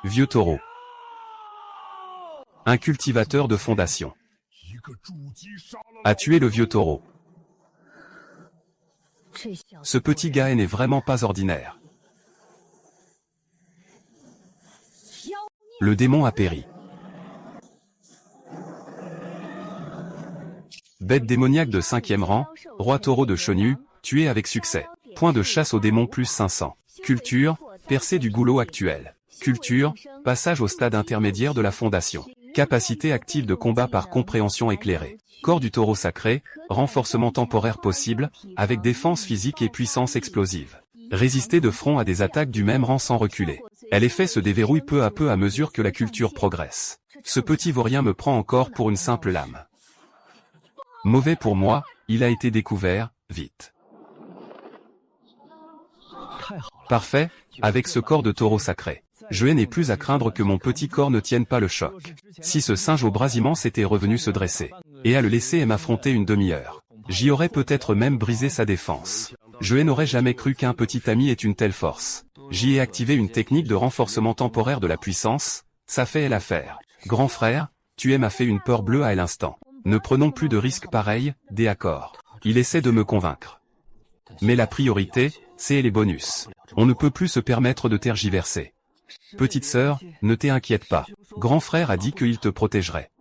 Vieux taureau. Un cultivateur de fondation a tué le vieux taureau. Ce petit gars n'est vraiment pas ordinaire. Le démon a péri. Bête démoniaque de 5e rang, roi taureau de Chenu, tué avec succès. Point de chasse au démon plus 500. Culture, percée du goulot actuel. Culture, passage au stade intermédiaire de la fondation. Capacité active de combat par compréhension éclairée. Corps du taureau sacré, renforcement temporaire possible, avec défense physique et puissance explosive. Résister de front à des attaques du même rang sans reculer. L'effet se déverrouille peu à peu à mesure que la culture progresse. Ce petit vaurien me prend encore pour une simple lame. Mauvais pour moi, il a été découvert, vite. Parfait, avec ce corps de taureau sacré. Je n'ai plus à craindre que mon petit corps ne tienne pas le choc. Si ce singe au bras immense était revenu se dresser, et à le laisser m'affronter une demi-heure, j'y aurais peut-être même brisé sa défense. Je n'aurais jamais cru qu'un petit ami ait une telle force. J'y ai activé une technique de renforcement temporaire de la puissance, ça fait l'affaire. Grand frère, tu m'as fait une peur bleue à l'instant. Ne prenons plus de risques pareils, des accords. Il essaie de me convaincre. Mais la priorité, c'est les bonus. On ne peut plus se permettre de tergiverser. Petite sœur, ne t'inquiète pas. Grand frère a dit qu'il te protégerait.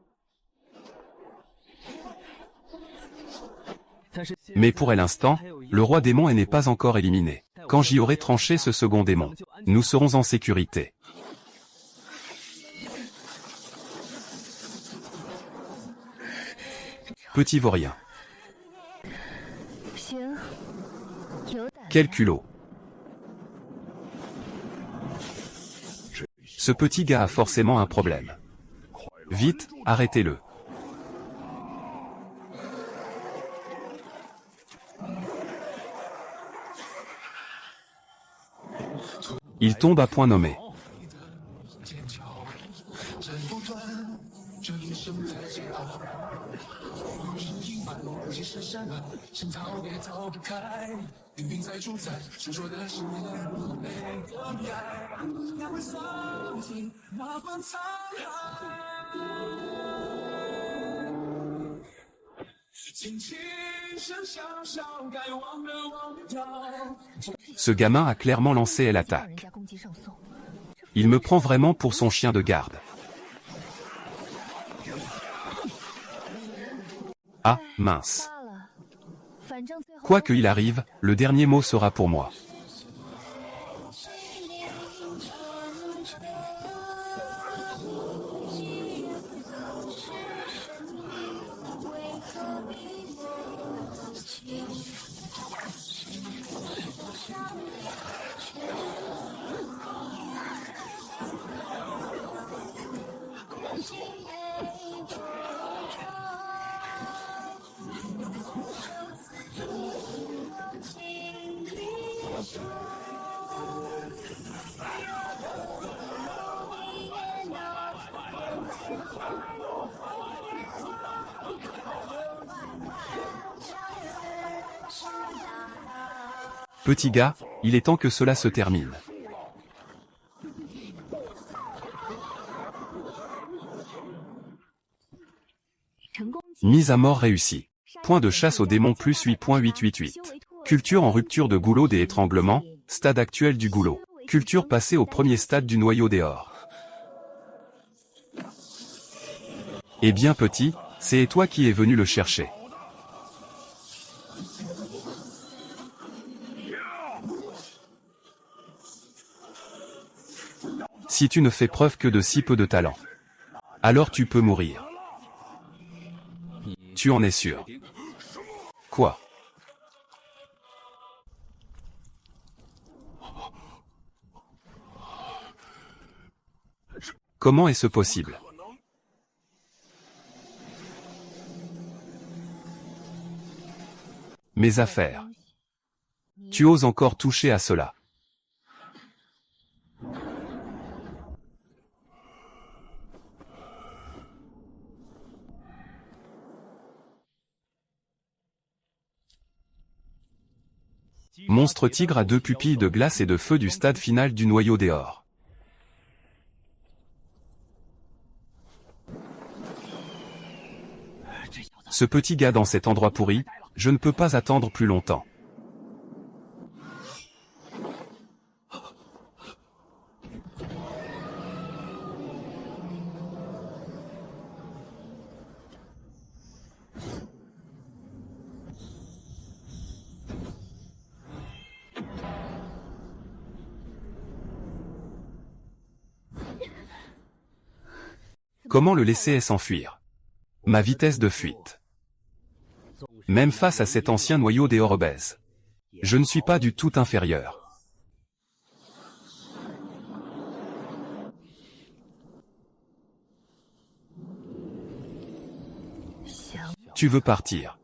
Mais pour l'instant, le roi démon n'est pas encore éliminé. Quand j'y aurai tranché ce second démon, nous serons en sécurité. Petit vaurien. Quel culot. Ce petit gars a forcément un problème. Vite, arrêtez-le. Il tombe à point nommé. Ce gamin a clairement lancé l'attaque. Il me prend vraiment pour son chien de garde. Ah, mince. Quoi qu'il arrive, le dernier mot sera pour moi. Petit gars, il est temps que cela se termine. Mise à mort réussie. Point de chasse au démon plus 8.888. Culture en rupture de goulot des étranglements, stade actuel du goulot. Culture passée au premier stade du noyau des ors. Eh bien petit, c'est toi qui es venu le chercher. Si tu ne fais preuve que de si peu de talent, alors tu peux mourir. Tu en es sûr? Quoi? Comment est-ce possible? Mes affaires. Tu oses encore toucher à cela? Monstre tigre à deux pupilles de glace et de feu du stade final du noyau des ors. Ce petit gars dans cet endroit pourri, je ne peux pas attendre plus longtemps. Comment le laisser s'enfuir? Ma vitesse de fuite. Même face à cet ancien noyau des ors obèses. Je ne suis pas du tout inférieur. Tu veux partir?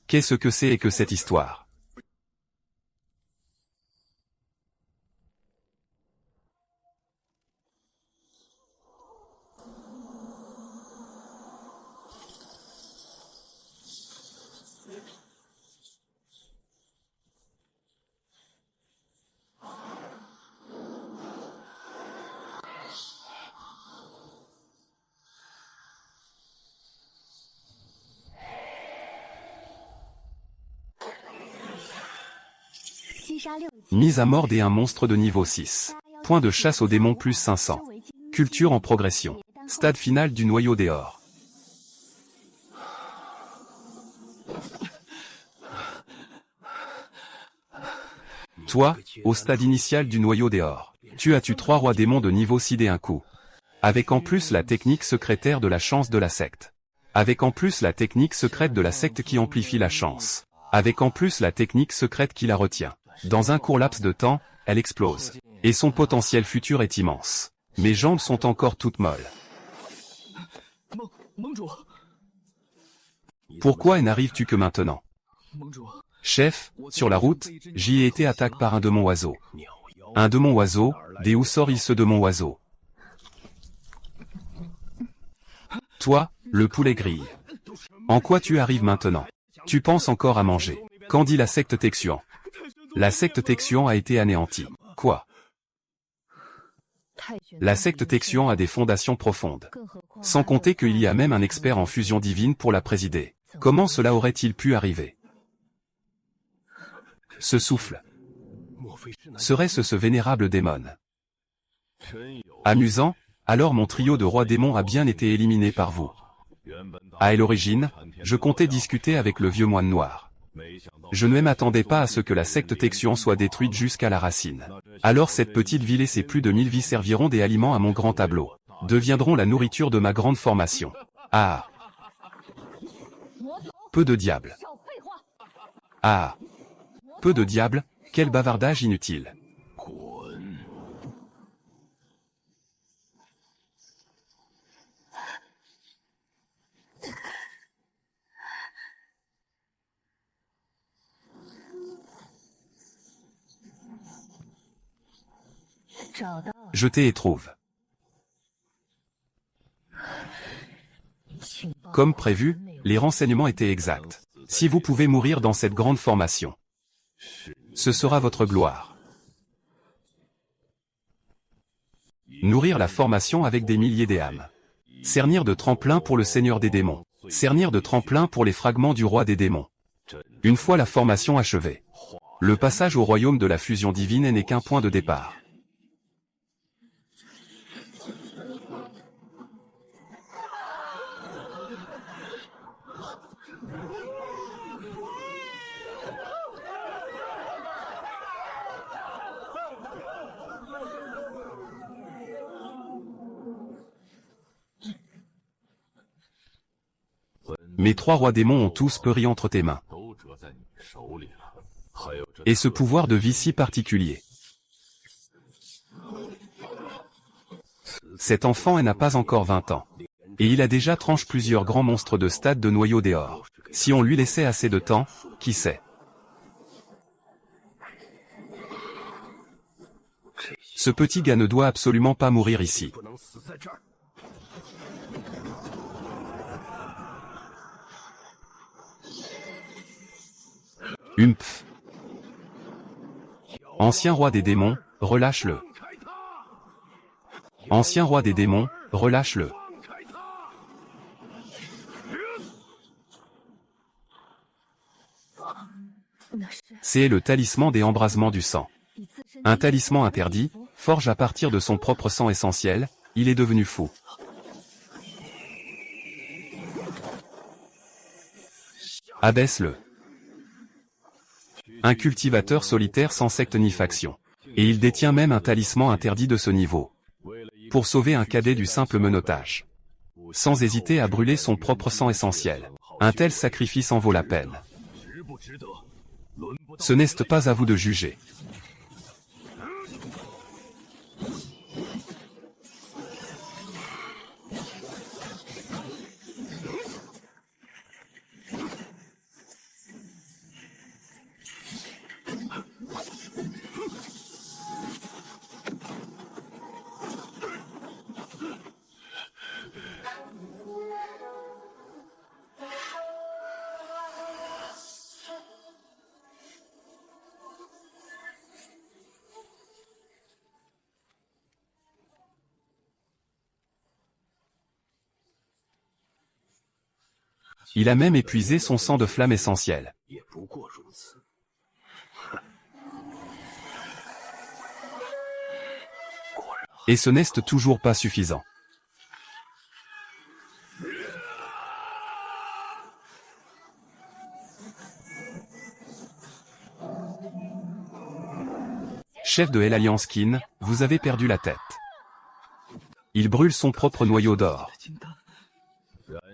Qu'est-ce que c'est que cette histoire? Mise à mort un monstre de niveau 6. Point de chasse au démon plus 500. Culture en progression. Stade final du noyau des ors. Toi, au stade initial du noyau des ors, tu as tué 3 rois démons de niveau 6 d'un coup. Avec en plus la technique secrétaire de la chance de la secte. Avec en plus la technique secrète de la secte qui amplifie la chance. Avec en plus la technique secrète qui la retient. Dans un court laps de temps, elle explose. Et son potentiel futur est immense. Mes jambes sont encore toutes molles. Pourquoi n'arrives-tu que maintenant? Chef, sur la route, j'y ai été attaqué par un démon oiseau. Un démon oiseau, d'où sort-il ce démon oiseau? Toi, le poulet grille. En quoi tu arrives maintenant? Tu penses encore à manger. Qu'en dit la secte Texian? La secte Texian a été anéantie. Quoi? La secte Texian a des fondations profondes. Sans compter qu'il y a même un expert en fusion divine pour la présider. Comment cela aurait-il pu arriver? Ce souffle. Serait-ce ce vénérable démon? Amusant, alors mon trio de rois démons a bien été éliminé par vous. À l'origine, je comptais discuter avec le vieux moine noir. Je ne m'attendais pas à ce que la secte Texian soit détruite jusqu'à la racine. Alors cette petite ville et ses plus de 1000 vies serviront des aliments à mon grand tableau. Deviendront la nourriture de ma grande formation. Ah! Peu de diable. Ah! Peu de diable, quel bavardage inutile. Je t'ai et trouve. Comme prévu, les renseignements étaient exacts. Si vous pouvez mourir dans cette grande formation, ce sera votre gloire. Nourrir la formation avec des milliers d'âmes. Cernir de tremplin pour le Seigneur des démons. Cernir de tremplin pour les fragments du roi des démons. Une fois la formation achevée, le passage au royaume de la fusion divine n'est qu'un point de départ. Mes 3 rois démons ont tous péri entre tes mains. Et ce pouvoir de vie si particulier. Cet enfant n'a pas encore 20 ans. Et il a déjà tranché plusieurs grands monstres de stade de noyau d'or. Si on lui laissait assez de temps, qui sait? Ce petit gars ne doit absolument pas mourir ici. Humph. Ancien roi des démons, relâche-le. Ancien roi des démons, relâche-le. C'est le talisman des embrasements du sang. Un talisman interdit, forge à partir de son propre sang essentiel, il est devenu fou. Abaisse-le. Un cultivateur solitaire sans secte ni faction. Et il détient même un talisman interdit de ce niveau. Pour sauver un cadet du simple menottage. Sans hésiter à brûler son propre sang essentiel. Un tel sacrifice en vaut la peine. Ce n'est pas à vous de juger. Il a même épuisé son sang de flamme essentielle. Et ce n'est toujours pas suffisant. Chef de l'Alliance Qin, vous avez perdu la tête. Il brûle son propre noyau d'or.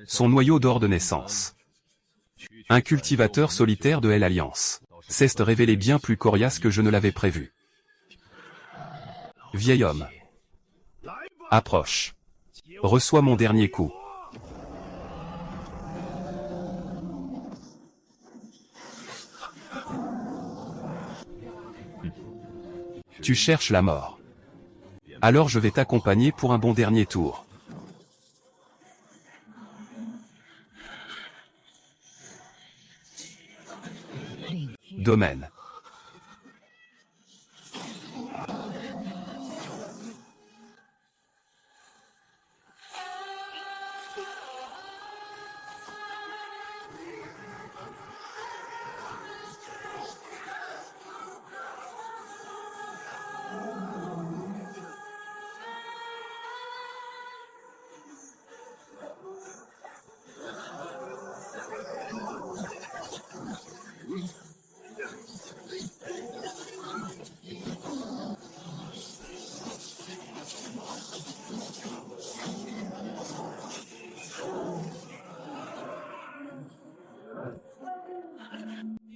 Son noyau d'or de naissance. Un cultivateur solitaire de l'Alliance. C'est révélé bien plus coriace que je ne l'avais prévu. Vieil homme. Approche. Reçois mon dernier coup. Tu cherches la mort. Alors je vais t'accompagner pour un bon dernier tour. Domaine.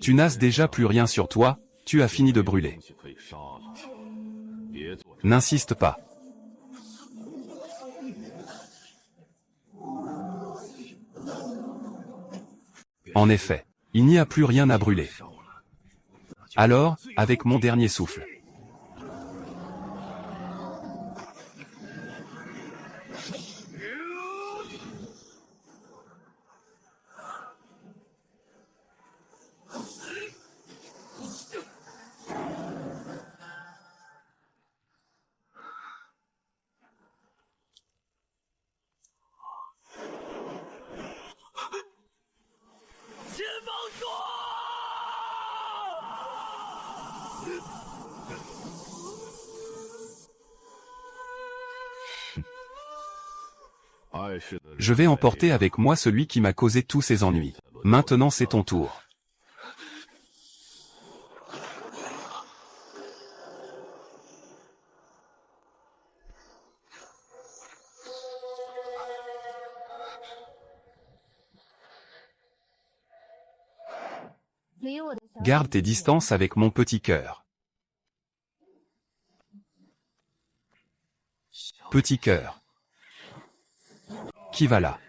Tu n'as déjà plus rien sur toi, tu as fini de brûler. N'insiste pas. En effet, il n'y a plus rien à brûler. Alors, avec mon dernier souffle. Je vais emporter avec moi celui qui m'a causé tous ces ennuis. Maintenant c'est ton tour. Garde tes distances avec mon petit cœur. Petit cœur. Qui va là?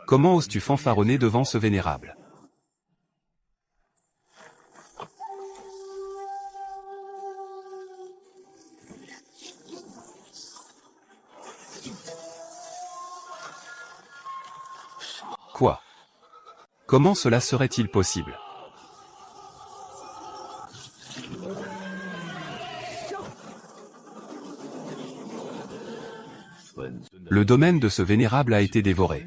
Comment oses-tu fanfaronner devant ce vénérable? Quoi? Comment cela serait-il possible? Le domaine de ce vénérable a été dévoré.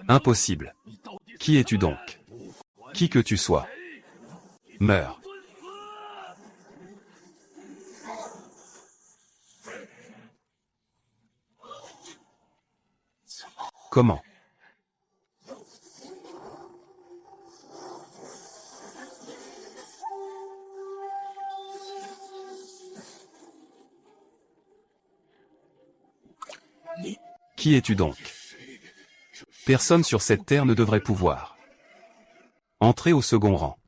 Impossible. Qui es-tu donc? Qui que tu sois. Meurs. Comment? Qui es-tu donc? Personne sur cette terre ne devrait pouvoir entrer au second rang.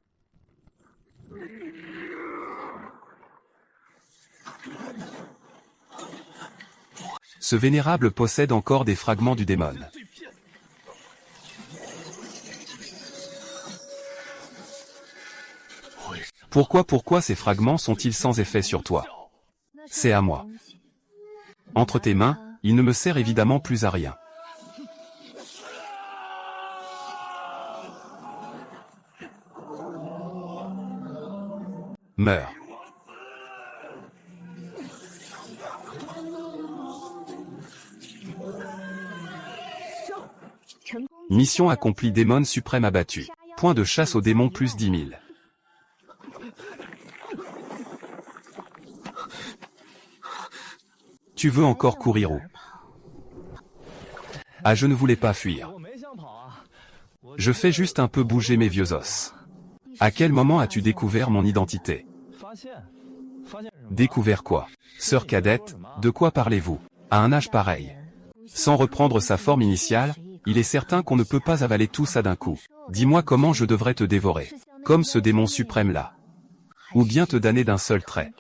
Ce vénérable possède encore des fragments du démon. Pourquoi ces fragments sont-ils sans effet sur toi? C'est à moi. Entre tes mains, il ne me sert évidemment plus à rien. Meurs. Mission accomplie, démon suprême abattu. Point de chasse aux démons plus 10 000. Tu veux encore courir où? Ah, je ne voulais pas fuir. Je fais juste un peu bouger mes vieux os. À quel moment as-tu découvert mon identité? Découvert quoi? Sœur cadette, de quoi parlez-vous? À un âge pareil. Sans reprendre sa forme initiale, il est certain qu'on ne peut pas avaler tout ça d'un coup. Dis-moi comment je devrais te dévorer. Comme ce démon suprême-là. Ou bien te damner d'un seul trait.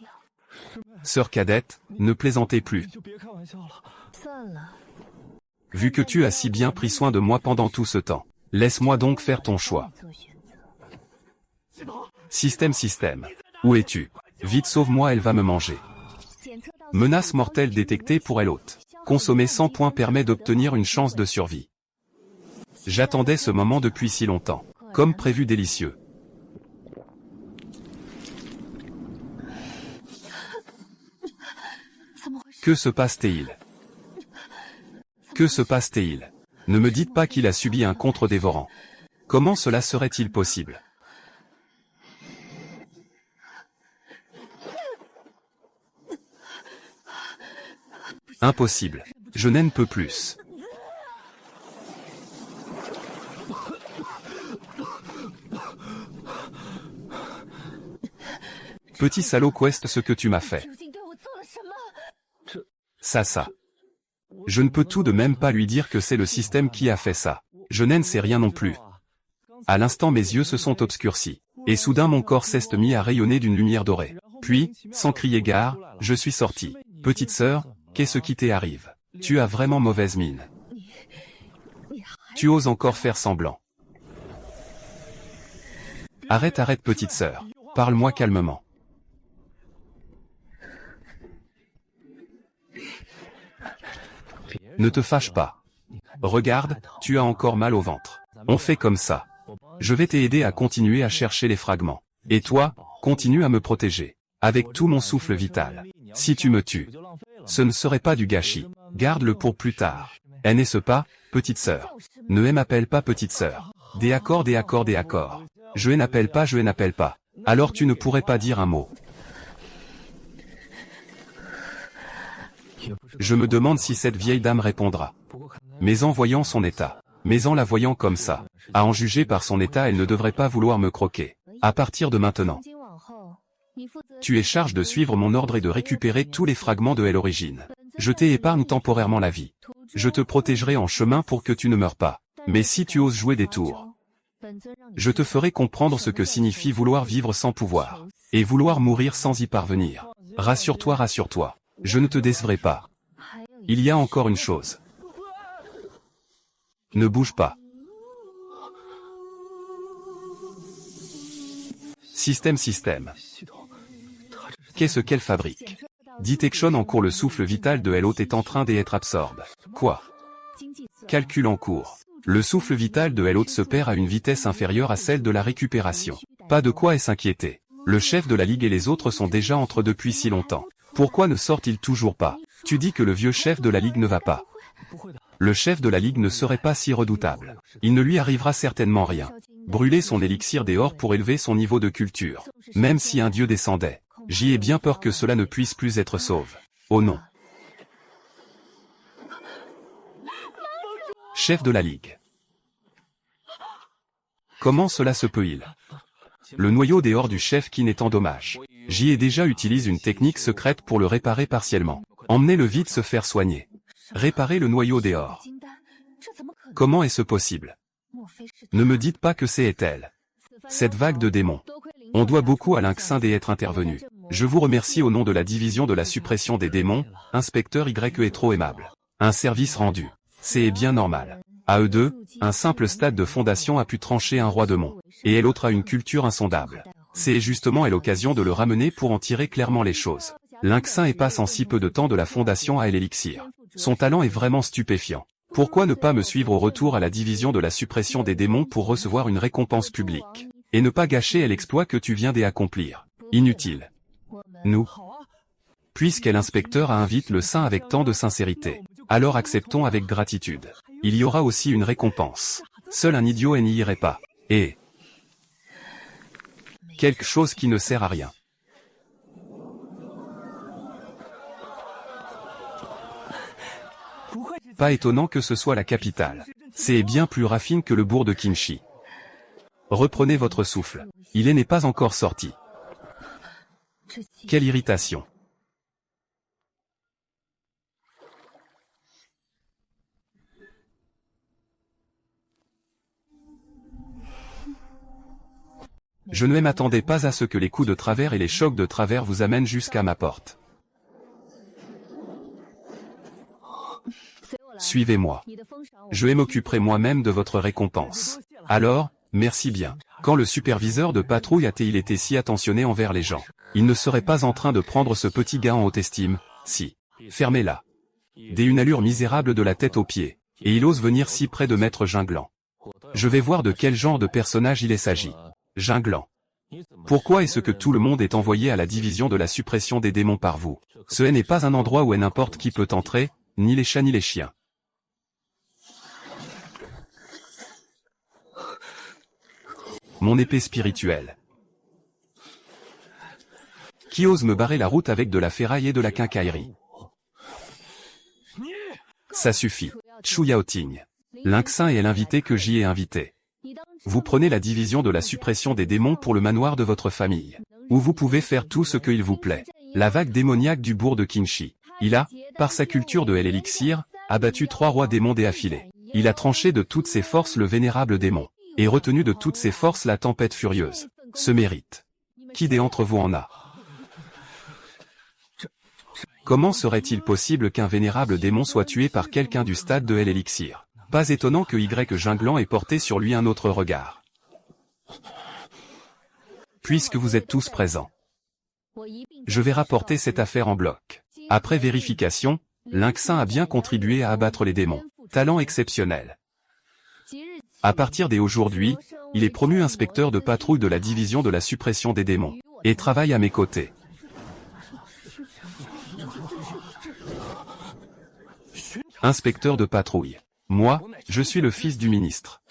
Sœur cadette, ne plaisantez plus. Vu que tu as si bien pris soin de moi pendant tout ce temps, laisse-moi donc faire ton choix. Système. Où es-tu? Vite sauve-moi, elle va me manger. Menace mortelle détectée pour elle hôte. Consommer 100 points permet d'obtenir une chance de survie. J'attendais ce moment depuis si longtemps. Comme prévu, délicieux. Que se passe-t-il? Que se passe-t-il? Ne me dites pas qu'il a subi un contre-dévorant. Comment cela serait-il possible? Impossible. Je n'en peux plus. Petit salaud, qu'est-ce ce que tu m'as fait? Ça. Je ne peux tout de même pas lui dire que c'est le système qui a fait ça. Je n'en sais rien non plus. À l'instant mes yeux se sont obscurcis. Et soudain mon corps s'est mis à rayonner d'une lumière dorée. Puis, sans crier gare, je suis sorti. Petite sœur, qu'est-ce qui t'arrive? Tu as vraiment mauvaise mine. Tu oses encore faire semblant. Arrête, arrête petite sœur. Parle-moi calmement. Ne te fâche pas. Regarde, tu as encore mal au ventre. On fait comme ça. Je vais t'aider à continuer à chercher les fragments. Et toi, continue à me protéger. Avec tout mon souffle vital. Si tu me tues, ce ne serait pas du gâchis. Garde-le pour plus tard. N'est-ce pas, petite sœur? Ne m'appelle pas petite sœur. Des accords, des accords, des accords. Je n'appelle pas, je n'appelle pas. Alors tu ne pourrais pas dire un mot. Je me demande si cette vieille dame répondra. Mais en voyant son état, mais en la voyant comme ça, à en juger par son état, elle ne devrait pas vouloir me croquer. À partir de maintenant, tu es charge de suivre mon ordre et de récupérer tous les fragments de l'origine. Je t'épargne temporairement la vie. Je te protégerai en chemin pour que tu ne meurs pas. Mais si tu oses jouer des tours, je te ferai comprendre ce que signifie vouloir vivre sans pouvoir, et vouloir mourir sans y parvenir. Rassure-toi, rassure-toi. Je ne te décevrai pas. Il y a encore une chose. Ne bouge pas. Système. Qu'est-ce qu'elle fabrique? Detection en cours, le souffle vital de Elot est en train d'être absorbé. Quoi? Calcul en cours. Le souffle vital de Elot se perd à une vitesse inférieure à celle de la récupération. Pas de quoi s'inquiéter. Le chef de la Ligue et les autres sont déjà entre depuis si longtemps. Pourquoi ne sort-il toujours pas? Tu dis que le vieux chef de la Ligue ne va pas. Le chef de la Ligue ne serait pas si redoutable. Il ne lui arrivera certainement rien. Brûler son élixir d'or pour élever son niveau de culture. Même si un dieu descendait. J'y ai bien peur que cela ne puisse plus être sauve. Oh non. Chef de la Ligue. Comment cela se peut-il? Le noyau d'or du chef qui n'est en dommage. J'y ai déjà utilisé une technique secrète pour le réparer partiellement. Emmenez-le vite se faire soigner. Réparer le noyau d'or. Comment est-ce possible? Ne me dites pas que c'est elle. Cette vague de démons. On doit beaucoup à Lynxin d'être intervenu. Je vous remercie au nom de la division de la suppression des démons, inspecteur Y est trop aimable. Un service rendu. C'est bien normal. À eux deux, un simple stade de fondation a pu trancher un roi démon. Et l'autre a une culture insondable. C'est justement l'occasion de le ramener pour en tirer clairement les choses. Lynxin est passe en si peu de temps de la fondation à l'élixir. Son talent est vraiment stupéfiant. Pourquoi ne pas me suivre au retour à la division de la suppression des démons pour recevoir une récompense publique? Et ne pas gâcher l'exploit que tu viens d'accomplir. Inutile. Nous. Puisque l'inspecteur invite le saint avec tant de sincérité, alors acceptons avec gratitude. Il y aura aussi une récompense. Seul un idiot n'y irait pas. Et quelque chose qui ne sert à rien. Pas étonnant que ce soit la capitale. C'est bien plus raffiné que le bourg de Qinshi. Reprenez votre souffle. Il n'est pas encore sorti. Quelle irritation. Je ne m'attendais pas à ce que les coups de travers et les chocs de travers vous amènent jusqu'à ma porte. Suivez-moi. Je m'occuperai moi-même de votre récompense. Alors, merci bien. Quand le superviseur de patrouille a-t-il été si attentionné envers les gens? Il ne serait pas en train de prendre ce petit gars en haute estime, si. Fermez-la. Dès une allure misérable de la tête aux pieds. Et il ose venir si près de Maître Ginglan. Je vais voir de quel genre de personnage il s'agit. Ginglan. Pourquoi est-ce que tout le monde est envoyé à la division de la suppression des démons par vous? Ce n'est pas un endroit où n'importe qui peut entrer, ni les chats ni les chiens. Mon épée spirituelle. Qui ose me barrer la route avec de la ferraille et de la quincaillerie? Ça suffit. Chu Yaoting. Lynxin est l'invité que j'y ai invité. Vous prenez la division de la suppression des démons pour le manoir de votre famille, où vous pouvez faire tout ce qu'il vous plaît. La vague démoniaque du bourg de Qinshi. Il a, par sa culture de l'élixir, abattu 3 rois démons déaffilés. Il a tranché de toutes ses forces le vénérable démon. et retenu de toutes ses forces la tempête furieuse, se mérite. Qui d'entre vous en a? Comment serait-il possible qu'un vénérable démon soit tué par quelqu'un du stade de l'élixir? Pas étonnant que Y Jinglan ait porté sur lui un autre regard. Puisque vous êtes tous présents, je vais rapporter cette affaire en bloc. Après vérification, Lynxin a bien contribué à abattre les démons. Talent exceptionnel. À partir d'aujourd'hui, il est promu inspecteur de patrouille de la division de la suppression des démons, et travaille à mes côtés. Inspecteur de patrouille. Moi, je suis le fils du ministre.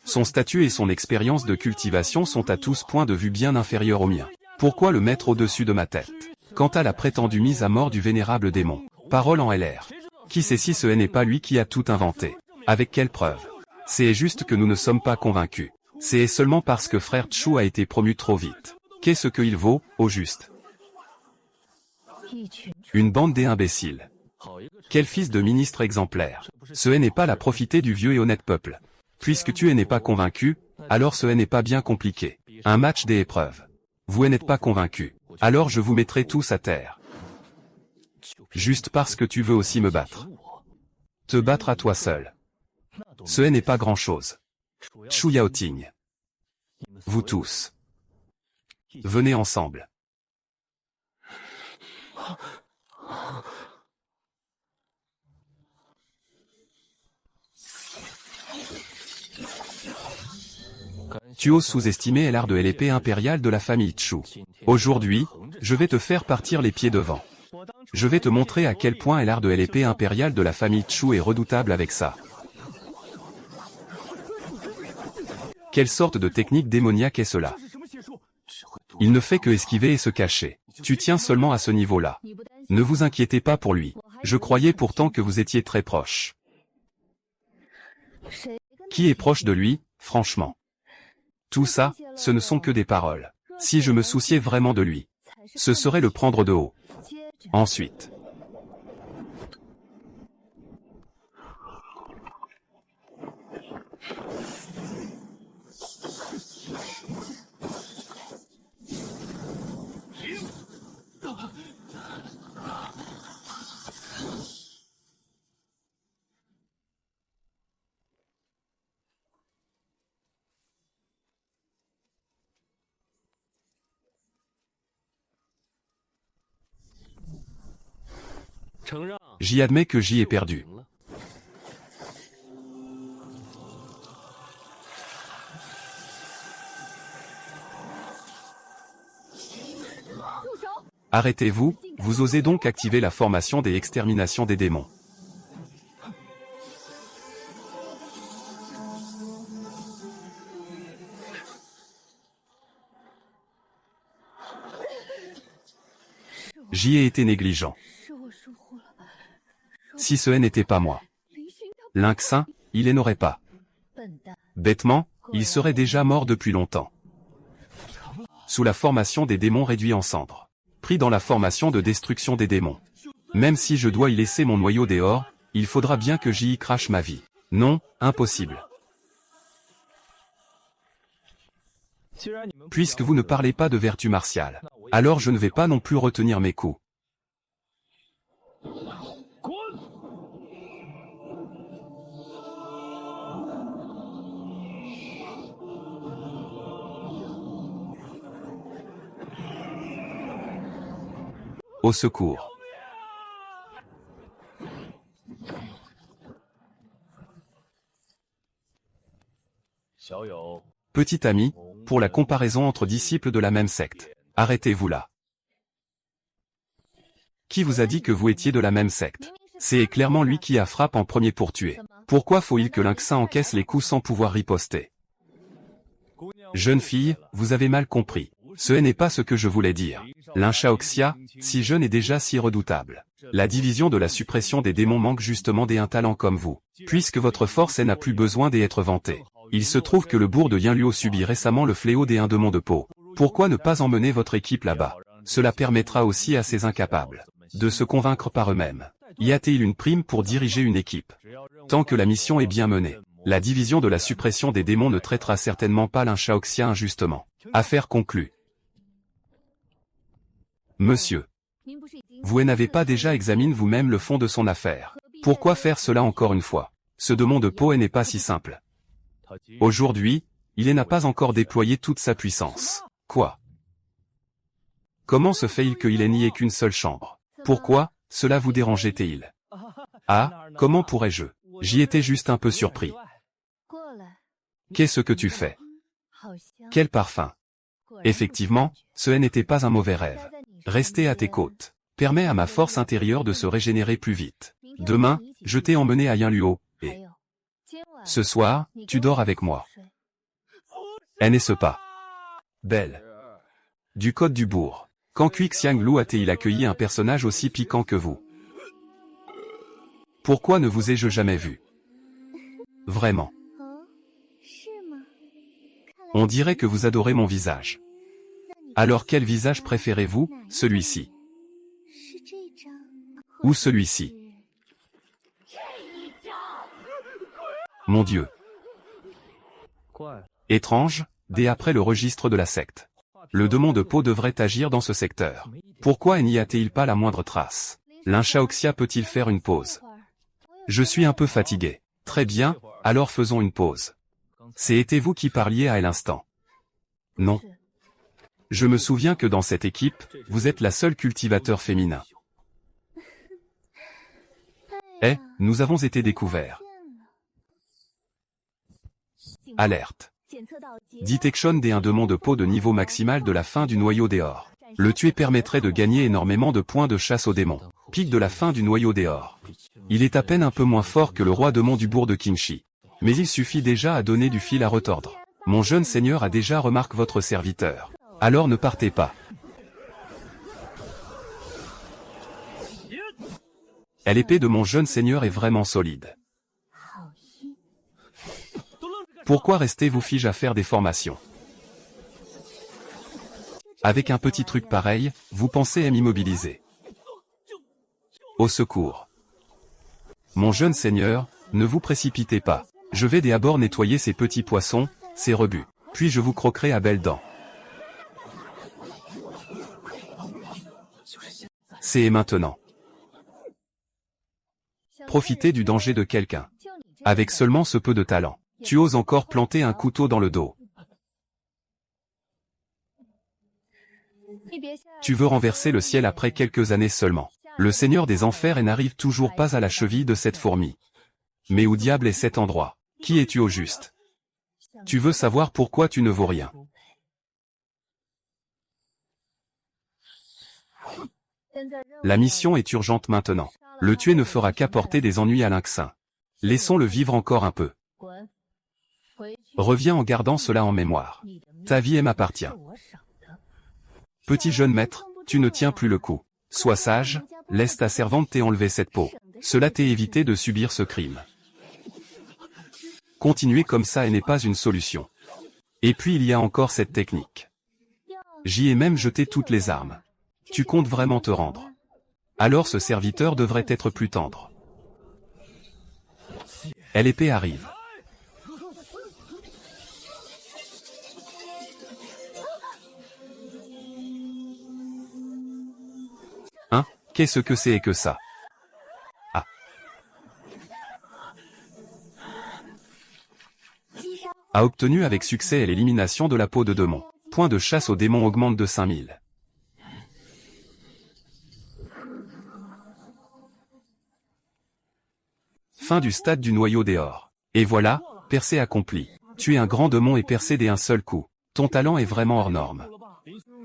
Son statut et son expérience de cultivation sont à tous points de vue bien inférieurs aux miens. Pourquoi le mettre au-dessus de ma tête? Quant à la prétendue mise à mort du vénérable démon, parole en LR. Qui sait si ce n'est pas lui qui a tout inventé? Avec quelle preuve? C'est juste que nous ne sommes pas convaincus. C'est seulement parce que frère Chu a été promu trop vite. Qu'est-ce qu'il vaut, au juste? Une bande d'imbéciles. Quel fils de ministre exemplaire. Ce n'est pas la profiter du vieux et honnête peuple. Puisque tu n'es pas convaincu, alors ce n'est pas bien compliqué. Un match des épreuves. Vous n'êtes pas convaincu. Alors je vous mettrai tous à terre. Juste parce que tu veux aussi me battre. Te battre à toi seul. Ce n'est pas grand-chose. Chu Yaoting. Vous tous. Venez ensemble. Tu oses sous-estimer l'art de l'épée impériale de la famille Chu. Aujourd'hui, je vais te faire partir les pieds devant. Je vais te montrer à quel point l'art de l'épée impériale de la famille Chu est redoutable avec ça. Quelle sorte de technique démoniaque est cela? Il ne fait que esquiver et se cacher. Tu tiens seulement à ce niveau-là. Ne vous inquiétez pas pour lui. Je croyais pourtant que vous étiez très proche. Qui est proche de lui, franchement? Tout ça, ce ne sont que des paroles. Si je me souciais vraiment de lui, ce serait le prendre de haut. Ensuite. J'y admets que j'y ai perdu. Arrêtez-vous, vous osez donc activer la formation des exterminations des démons. J'y ai été négligent. Si ce n'était pas moi. Lynxin, il n'aurait pas. Bêtement, il serait déjà mort depuis longtemps. Sous la formation des démons réduits en cendres. Pris dans la formation de destruction des démons. Même si je dois y laisser mon noyau dehors, il faudra bien que j'y crache ma vie. Non, impossible. Puisque vous ne parlez pas de vertu martiale, alors je ne vais pas non plus retenir mes coups. Au secours. Petit ami, pour la comparaison entre disciples de la même secte, arrêtez-vous là. Qui vous a dit que vous étiez de la même secte? C'est clairement lui qui a frappé en premier pour tuer. Pourquoi faut-il que Lynxin encaisse les coups sans pouvoir riposter? Jeune fille, vous avez mal compris. Ce n'est pas ce que je voulais dire. L'Inchaoxia, si jeune et déjà si redoutable. La division de la suppression des démons manque justement d'un talent comme vous. Puisque votre force n'a plus besoin d'être vantée. Il se trouve que le bourg de Yinluo subit récemment le fléau des démons de peau. Pourquoi ne pas emmener votre équipe là-bas? Cela permettra aussi à ces incapables de se convaincre par eux-mêmes. Y a-t-il une prime pour diriger une équipe? Tant que la mission est bien menée. La division de la suppression des démons ne traitera certainement pas l'un Shaoxia injustement. Affaire conclue. Monsieur, vous n'avez pas déjà examiné vous-même le fond de son affaire. Pourquoi faire cela encore une fois? Ce démon de peau n'est pas si simple. Aujourd'hui, il n'a pas encore déployé toute sa puissance. Quoi? Comment se fait-il qu'il n'y ait qu'une seule chambre? Pourquoi cela vous dérangeait-il? Ah, comment pourrais-je? J'y étais juste un peu surpris. Qu'est-ce que tu fais? Quel parfum! Effectivement, ce n'était pas un mauvais rêve. Rester à tes côtes permet à ma force intérieure de se régénérer plus vite. Demain, je t'ai emmené à Yanluo, et ce soir, tu dors avec moi. N'est-ce pas belle? Du code du bourg. Quand Xiang Lu a-t-il accueilli un personnage aussi piquant que vous? Pourquoi ne vous ai-je jamais vu? Vraiment. On dirait que vous adorez mon visage. Alors quel visage préférez-vous, celui-ci? Ou celui-ci? Mon Dieu. Étrange, dès après le registre de la secte. Le démon de peau devrait agir dans ce secteur. Pourquoi n'y a-t-il pas la moindre trace? L'un Shaoxia peut-il faire une pause? Je suis un peu fatigué. Très bien, alors faisons une pause. C'était vous qui parliez à l'instant. Non. Je me souviens que dans cette équipe, vous êtes la seule cultivateur féminin. Eh, nous avons été découverts. Alerte. Detection d'un démon de peau de niveau maximal de la fin du noyau d'Eor. Le tuer permettrait de gagner énormément de points de chasse aux démons. Pic de la fin du noyau d'Eor. Il est à peine un peu moins fort que le roi démon du bourg de Qingshi. Mais il suffit déjà à donner du fil à retordre. Mon jeune seigneur a déjà remarqué votre serviteur. Alors ne partez pas. L'épée de mon jeune seigneur est vraiment solide. Pourquoi restez-vous fige à faire des formations? Avec un petit truc pareil, vous pensez à m'immobiliser. Au secours. Mon jeune seigneur, ne vous précipitez pas. Je vais d'abord nettoyer ces petits poissons, ces rebuts. Puis je vous croquerai à belles dents. C'est maintenant. Profitez du danger de quelqu'un. Avec seulement ce peu de talent. Tu oses encore planter un couteau dans le dos. Tu veux renverser le ciel après quelques années seulement. Le Seigneur des Enfers n'arrive toujours pas à la cheville de cette fourmi. Mais où diable est cet endroit? Qui es-tu au juste? Tu veux savoir pourquoi tu ne vaux rien? La mission est urgente maintenant. Le tuer ne fera qu'apporter des ennuis à Lynxin. Laissons-le vivre encore un peu. Reviens en gardant cela en mémoire. Ta vie m'appartient. Petit jeune maître, tu ne tiens plus le coup. Sois sage, laisse ta servante t'enlever cette peau. Cela t'est évité de subir ce crime. Continuer comme ça n'est pas une solution. Et puis il y a encore cette technique. J'y ai même jeté toutes les armes. Tu comptes vraiment te rendre? Alors ce serviteur devrait être plus tendre. L'épée arrive. Hein? Qu'est-ce que c'est que ça? Ah. A obtenu avec succès l'élimination de la peau de démon. Point de chasse aux démons augmente de 5000. Fin du stade du noyau d'Eor. Et voilà, percée accomplie. Tu es un grand démon et percé d'un seul coup. Ton talent est vraiment hors norme.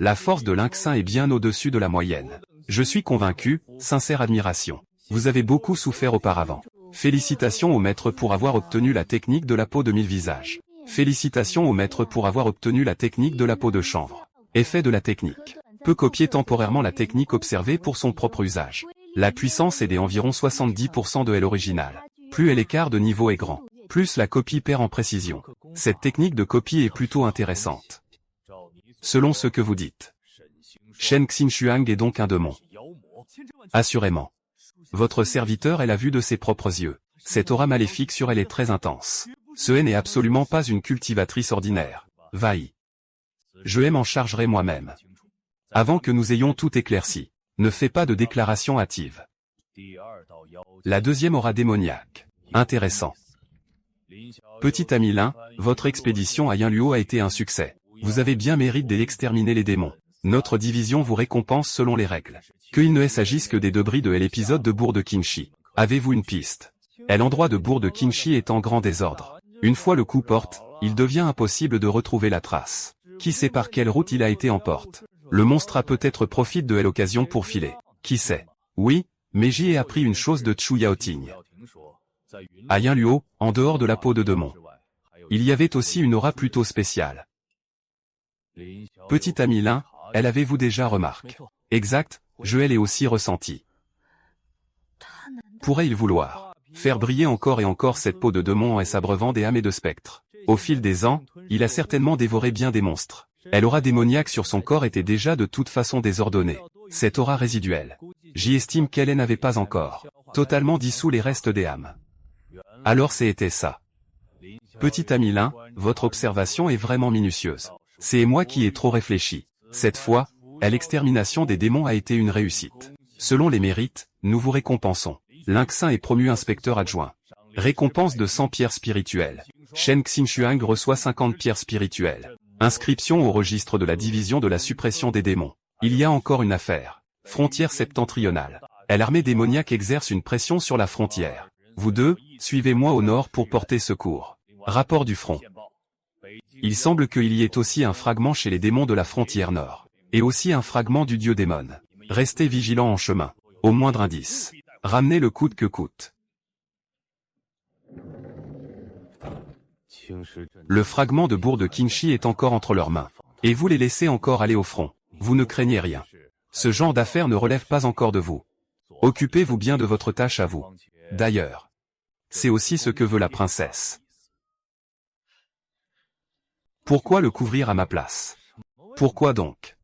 La force de Lynxin est bien au-dessus de la moyenne. Je suis convaincu, sincère admiration. Vous avez beaucoup souffert auparavant. Félicitations au maître pour avoir obtenu la technique de la peau de 1000 visages. Félicitations au maître pour avoir obtenu la technique de la peau de chanvre. Effet de la technique. Peut copier temporairement la technique observée pour son propre usage. La puissance est d'environ 70% de l'original. Plus l'écart de niveau est grand, plus la copie perd en précision. Cette technique de copie est plutôt intéressante. Selon ce que vous dites. Shen Xingshuang est donc un démon. Assurément. Votre serviteur est la vue de ses propres yeux. Cette aura maléfique sur elle est très intense. Ce n'est absolument pas une cultivatrice ordinaire. Vaï. Je m'en chargerai moi-même. Avant que nous ayons tout éclairci, ne fais pas de déclaration hâtive. La deuxième aura démoniaque. Intéressant. Petit ami Lin, votre expédition à Yanluo a été un succès. Vous avez bien mérité d'exterminer les démons. Notre division vous récompense selon les règles. Qu'il ne s'agisse que des débris de l'épisode de Bourg de Qingxi. Avez-vous une piste? L'endroit de Bourg de Qingxi est en grand désordre. Une fois le coup porte, il devient impossible de retrouver la trace. Qui sait par quelle route il a été en porte? Le monstre a peut-être profité de l'occasion pour filer. Qui sait? Oui, mais j'y ai appris une chose de Chu Yaoting. À Yanluo, en dehors de la peau de démon, il y avait aussi une aura plutôt spéciale. Petit ami Lin, avez-vous déjà remarqué? Exact, je l'ai aussi ressenti. Pourrait-il vouloir faire briller encore et encore cette peau de démon en s'abreuvant des âmes et de spectres? Au fil des ans, il a certainement dévoré bien des monstres. L'aura démoniaque sur son corps était déjà de toute façon désordonnée. Cette aura résiduelle, j'y estime qu'elle n'avait pas encore totalement dissous les restes des âmes. Alors c'était ça. Petit ami Lin, votre observation est vraiment minutieuse. C'est moi qui ai trop réfléchi. Cette fois, l'extermination des démons a été une réussite. Selon les mérites, nous vous récompensons. Lin-Xin est promu inspecteur adjoint. Récompense de 100 pierres spirituelles. Shen Xinshuang reçoit 50 pierres spirituelles. Inscription au registre de la division de la suppression des démons. Il y a encore une affaire. Frontière septentrionale. L'armée démoniaque exerce une pression sur la frontière. Vous deux, suivez-moi au nord pour porter secours. Rapport du front. Il semble qu'il y ait aussi un fragment chez les démons de la frontière nord. Et aussi un fragment du dieu démon. Restez vigilants en chemin. Au moindre indice. Ramenez le coûte que coûte. Le fragment de Bourg de Qingxi est encore entre leurs mains. Et vous les laissez encore aller au front. Vous ne craignez rien. Ce genre d'affaires ne relève pas encore de vous. Occupez-vous bien de votre tâche à vous. D'ailleurs, c'est aussi ce que veut la princesse. Pourquoi le couvrir à ma place? Pourquoi donc?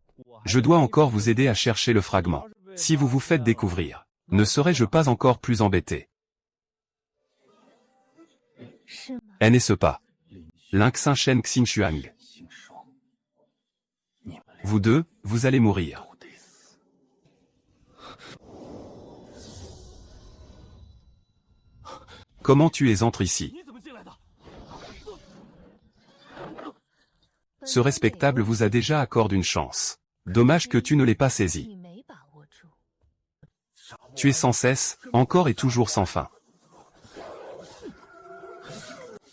Je dois encore vous aider à chercher le fragment. Si vous vous faites découvrir, ne serais-je pas encore plus embêté? N'est-ce pas? Lin-Xin Shen Xinshuang. Vous deux, vous allez mourir. Comment tu es entré ici? Ce respectable vous a déjà accordé une chance. Dommage que tu ne l'aies pas saisi. Tu es sans cesse, encore et toujours sans fin.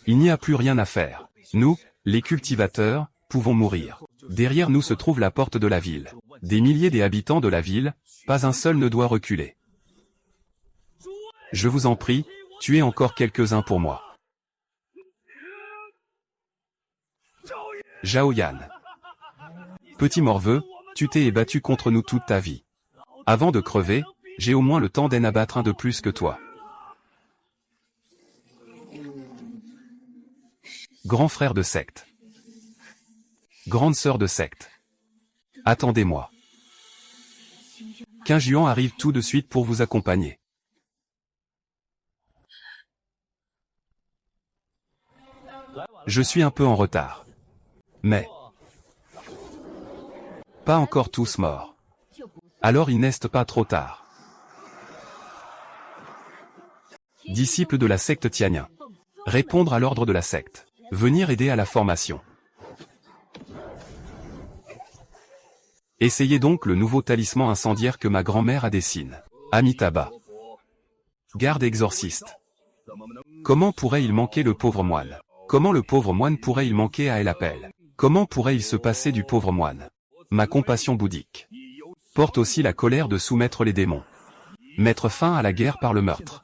Il n'y a plus rien à faire. Nous, les cultivateurs, pouvons mourir. Derrière nous se trouve la porte de la ville. Des milliers d'habitants de la ville, pas un seul ne doit reculer. Je vous en prie, tuez encore quelques-uns pour moi. Zhao Yan. Petit morveux, tu t'es battu contre nous toute ta vie. Avant de crever, j'ai au moins le temps d'en abattre un de plus que toi. Grand frère de secte. Grande sœur de secte. Attendez-moi. Qin Juan arrive tout de suite pour vous accompagner. Je suis un peu en retard. Mais pas encore tous morts. Alors il n'est pas trop tard. Disciple de la secte Tianyin. Répondre à l'ordre de la secte. Venir aider à la formation. Essayez donc le nouveau talisman incendiaire que ma grand-mère a dessiné. Amitabha. Garde exorciste. Comment pourrait-il manquer le pauvre moine? Comment le pauvre moine pourrait-il manquer à l'appel? Comment pourrait-il se passer du pauvre moine? Ma compassion bouddhique porte aussi la colère de soumettre les démons. Mettre fin à la guerre par le meurtre.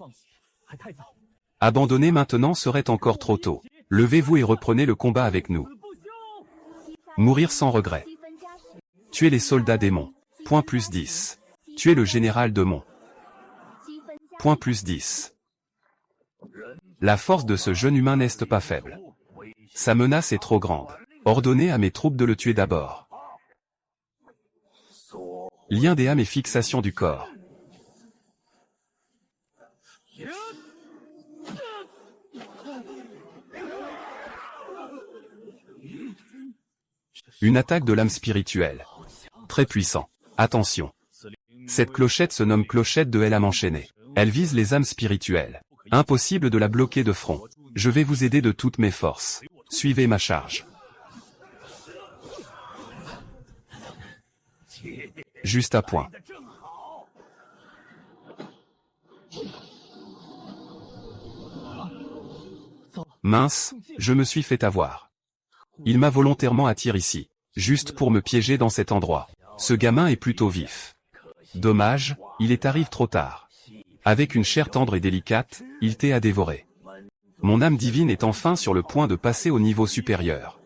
Abandonner maintenant serait encore trop tôt. Levez-vous et reprenez le combat avec nous. Mourir sans regret. Tuer les soldats démons. Point plus 10. Tuer le général démon. Point plus 10. La force de ce jeune humain n'est pas faible. Sa menace est trop grande. Ordonnez à mes troupes de le tuer d'abord. Lien des âmes et fixation du corps. Une attaque de l'âme spirituelle. Très puissant. Attention. Cette clochette se nomme clochette de l'âme enchaînée. Elle vise les âmes spirituelles. Impossible de la bloquer de front. Je vais vous aider de toutes mes forces. Suivez ma charge. Juste à point. Mince, je me suis fait avoir. Il m'a volontairement attiré ici, juste pour me piéger dans cet endroit. Ce gamin est plutôt vif. Dommage, il arrive trop tard. Avec une chair tendre et délicate, il t'est à dévorer. Mon âme divine est enfin sur le point de passer au niveau supérieur.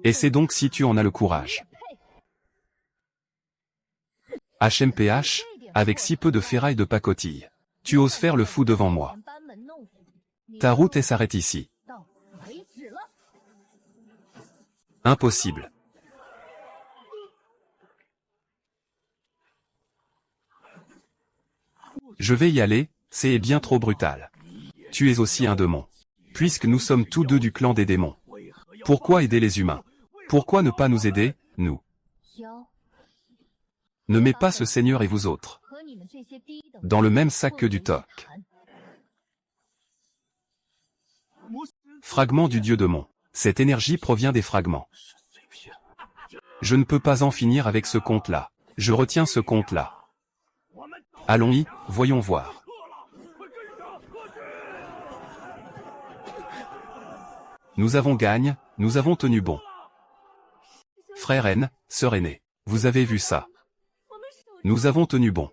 Et c'est donc si tu en as le courage. HMPH, avec si peu de ferraille de pacotille. Tu oses faire le fou devant moi. Ta route s'arrête ici. Impossible. Je vais y aller, c'est bien trop brutal. Tu es aussi un démon. Puisque nous sommes tous deux du clan des démons. Pourquoi aider les humains? Pourquoi ne pas nous aider, nous? Ne mets pas ce seigneur et vous autres dans le même sac que du toc. Fragment du dieu démon. Cette énergie provient des fragments. Je ne peux pas en finir avec ce compte-là. Je retiens ce compte-là. Allons-y, voyons voir. Nous avons gagne, nous avons tenu bon. Frère N, sœur aînée, vous avez vu ça? Nous avons tenu bon.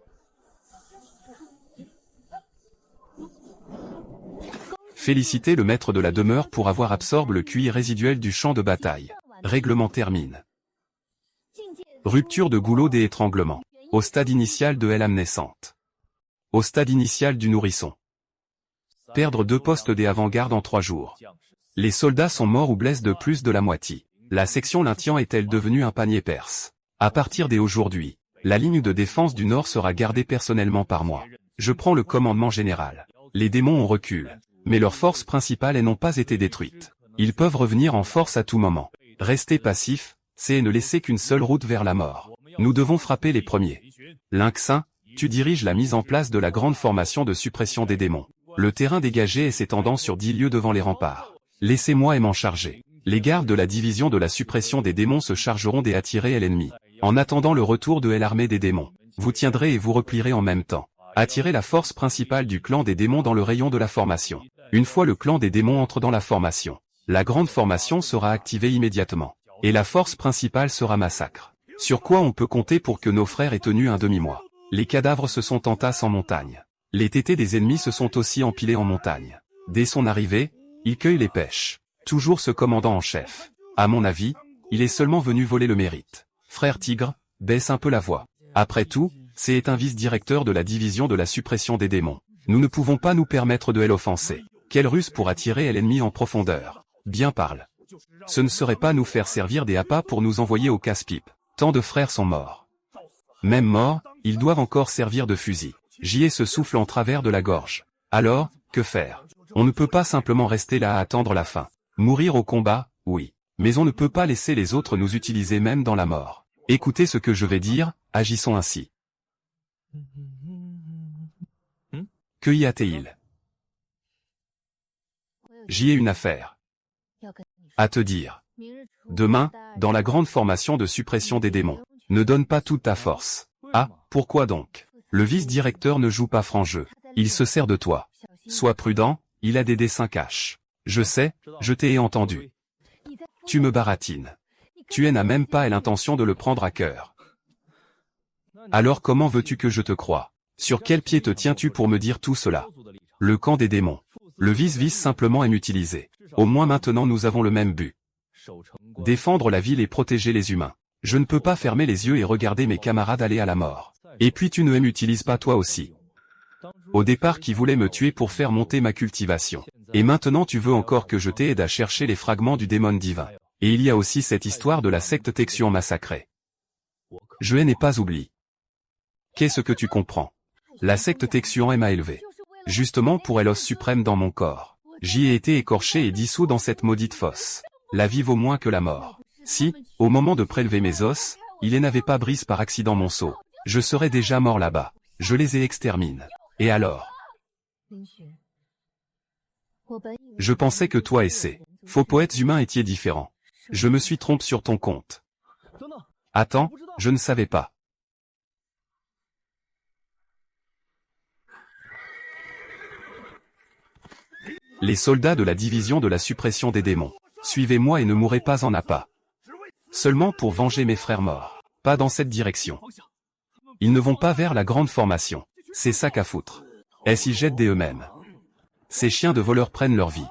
Félicitez le maître de la demeure pour avoir absorbé le QI résiduel du champ de bataille. Règlement termine. Rupture de goulot des étranglements. Au stade initial de l'âme naissante. Au stade initial du nourrisson. Perdre 2 postes des avant-gardes en 3 jours. Les soldats sont morts ou blessés de plus de la moitié. La section Linthian est-elle devenue un panier perse? À partir d'aujourd'hui, la ligne de défense du Nord sera gardée personnellement par moi. Je prends le commandement général. Les démons ont reculé, mais leurs forces principales n'ont pas été détruites. Ils peuvent revenir en force à tout moment. Rester passif, c'est ne laisser qu'une seule route vers la mort. Nous devons frapper les premiers. Lynxin, tu diriges la mise en place de la grande formation de suppression des démons. Le terrain dégagé et s'étendant sur 10 lieues devant les remparts. Laissez-moi m'en charger. Les gardes de la division de la suppression des démons se chargeront d'attirer l'ennemi. En attendant le retour de l'armée des démons, vous tiendrez et vous replierez en même temps. Attirez la force principale du clan des démons dans le rayon de la formation. Une fois le clan des démons entre dans la formation, la grande formation sera activée immédiatement. Et la force principale sera massacre. Sur quoi on peut compter pour que nos frères aient tenu un demi-mois? Les cadavres se sont entassés en montagne. Les tétés des ennemis se sont aussi empilés en montagne. Dès son arrivée, il cueille les pêches. Toujours ce commandant en chef. À mon avis, il est seulement venu voler le mérite. Frère Tigre, baisse un peu la voix. Après tout, c'est un vice-directeur de la division de la suppression des démons. Nous ne pouvons pas nous permettre de l'offenser. Quelle ruse pour attirer l'ennemi en profondeur. Bien parle. Ce ne serait pas nous faire servir des appâts pour nous envoyer au casse-pipe. Tant de frères sont morts. Même morts, ils doivent encore servir de fusil. J'y ai ce souffle en travers de la gorge. Alors, que faire? On ne peut pas simplement rester là à attendre la fin. Mourir au combat, oui. Mais on ne peut pas laisser les autres nous utiliser même dans la mort. Écoutez ce que je vais dire, agissons ainsi. Que y a-t-il? J'y ai une affaire à te dire. Demain, dans la grande formation de suppression des démons, ne donne pas toute ta force. Ah, pourquoi donc? Le vice-directeur ne joue pas franc jeu. Il se sert de toi. Sois prudent, il a des desseins cachés. Je sais, je t'ai entendu. Tu me baratines. Tu n'as même pas l'intention de le prendre à cœur. Alors comment veux-tu que je te croie? Sur quel pied te tiens-tu pour me dire tout cela? Le camp des démons. Le vice simplement est utilisé. Au moins maintenant nous avons le même but. Défendre la ville et protéger les humains. Je ne peux pas fermer les yeux et regarder mes camarades aller à la mort. Et puis tu ne m'utilises pas toi aussi. Au départ qui voulait me tuer pour faire monter ma cultivation. Et maintenant tu veux encore que je t'aide à chercher les fragments du démon divin. Et il y a aussi cette histoire de la secte Texion massacrée. Je n'ai pas oublié. Qu'est-ce que tu comprends? La secte Texuan m'a élevé. Justement pour l'os suprême dans mon corps. J'y ai été écorché et dissous dans cette maudite fosse. La vie vaut moins que la mort. Si, au moment de prélever mes os, il n'avait pas brise par accident mon seau, je serais déjà mort là-bas. Je les ai extermine. Et alors? Je pensais que toi et ces faux poètes humains étiez différents. Je me suis trompé sur ton compte. Attends, je ne savais pas. Les soldats de la division de la suppression des démons, suivez-moi et ne mourrez pas en appât. Seulement pour venger mes frères morts. Pas dans cette direction. Ils ne vont pas vers la grande formation. C'est ça qu'à foutre. Et s'y jettent dès eux-mêmes. Ces chiens de voleurs prennent leur vie.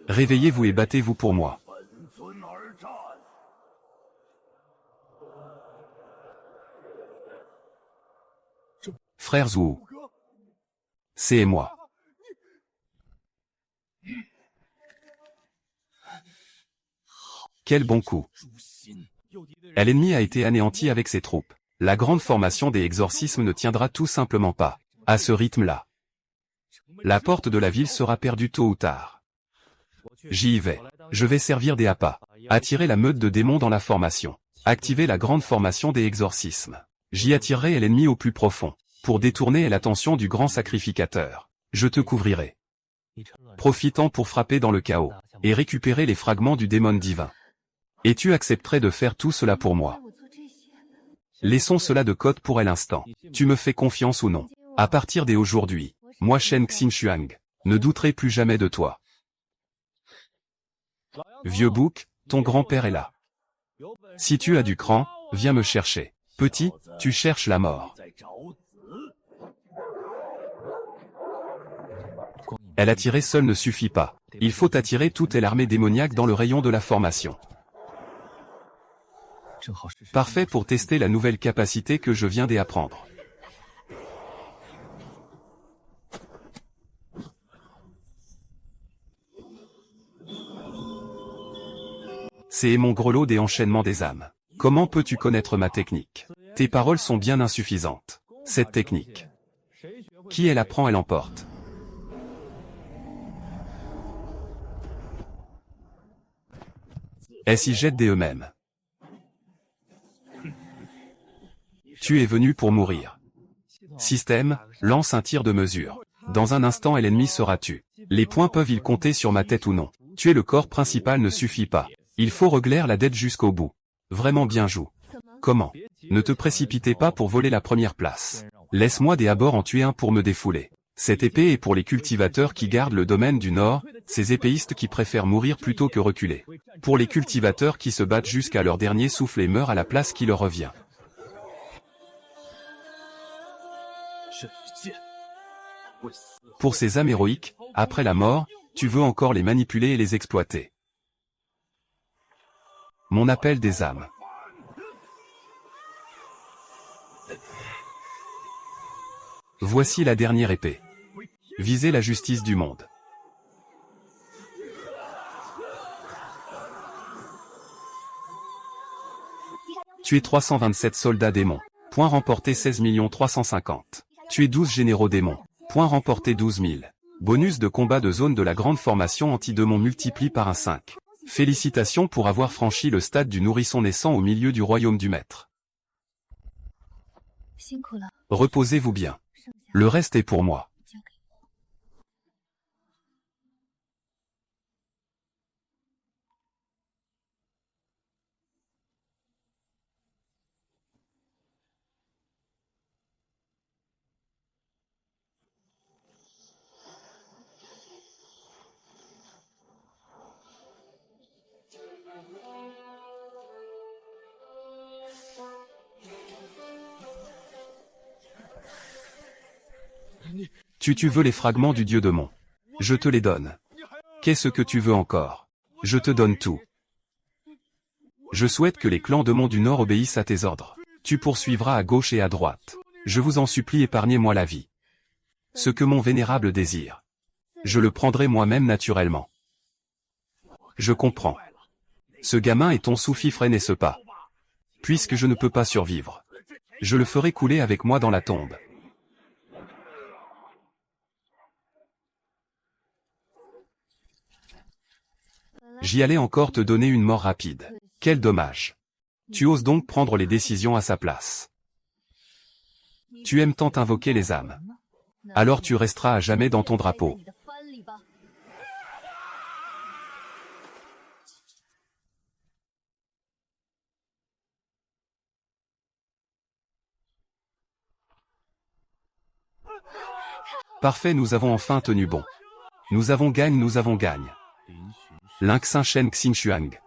Réveillez-vous et battez-vous pour moi. Frère Zhou. C'est moi. Quel bon coup. L'ennemi a été anéanti avec ses troupes. La grande formation des exorcismes ne tiendra tout simplement pas. À ce rythme-là. La porte de la ville sera perdue tôt ou tard. J'y y vais. Je vais servir des appâts. Attirer la meute de démons dans la formation. Activer la grande formation des exorcismes. J'y attirerai l'ennemi au plus profond. Pour détourner l'attention du grand sacrificateur. Je te couvrirai. Profitant pour frapper dans le chaos. Et récupérer les fragments du démon divin. Et tu accepterais de faire tout cela pour moi. Laissons cela de côté pour l'instant. Tu me fais confiance ou non? À partir d'aujourd'hui, moi Shen Xinshuang, ne douterai plus jamais de toi. Vieux bouc, ton grand-père est là. Si tu as du cran, viens me chercher. Petit, tu cherches la mort. Elle attirer seule ne suffit pas. Il faut attirer toute l'armée démoniaque dans le rayon de la formation. Parfait pour tester la nouvelle capacité que je viens d'apprendre. C'est mon grelot des enchaînements des âmes. Comment peux-tu connaître ma technique? Tes paroles sont bien insuffisantes. Cette technique. Qui elle apprend, elle emporte. Elle s'y jette dès eux-mêmes. Tu es venu pour mourir. Système, lance un tir de mesure. Dans un instant l'ennemi sera tu. Les points peuvent-ils compter sur ma tête ou non? Tuer le corps principal ne suffit pas. Il faut régler la dette jusqu'au bout. Vraiment bien joué. Comment? Ne te précipitez pas pour voler la première place. Laisse-moi d'abord en tuer un pour me défouler. Cette épée est pour les cultivateurs qui gardent le domaine du Nord, ces épéistes qui préfèrent mourir plutôt que reculer. Pour les cultivateurs qui se battent jusqu'à leur dernier souffle et meurent à la place qui leur revient. Pour ces âmes héroïques, après la mort, tu veux encore les manipuler et les exploiter. Mon appel des âmes. Voici la dernière épée. Visez la justice du monde. Tuez 327 soldats démons. Point remporté 16 350. Tuez 12 généraux démons. Point remporté 12 000. Bonus de combat de zone de la grande formation anti-démon multiplie par un 5. Félicitations pour avoir franchi le stade du nourrisson naissant au milieu du royaume du maître. Reposez-vous bien. Le reste est pour moi. Tu veux les fragments du dieu démon. Je te les donne. Qu'est-ce que tu veux encore? Je te donne tout. Je souhaite que les clans démons du Nord obéissent à tes ordres. Tu poursuivras à gauche et à droite. Je vous en supplie, épargnez-moi la vie. Ce que mon vénérable désire. Je le prendrai moi-même naturellement. Je comprends. Ce gamin est ton sous-fifre, n'est-ce pas? Puisque je ne peux pas survivre. Je le ferai couler avec moi dans la tombe. J'y allais encore te donner une mort rapide. Quel dommage. Tu oses donc prendre les décisions à sa place. Tu aimes tant invoquer les âmes. Alors tu resteras à jamais dans ton drapeau. Parfait, nous avons enfin tenu bon. Nous avons gagne. Lin Shen Xuang.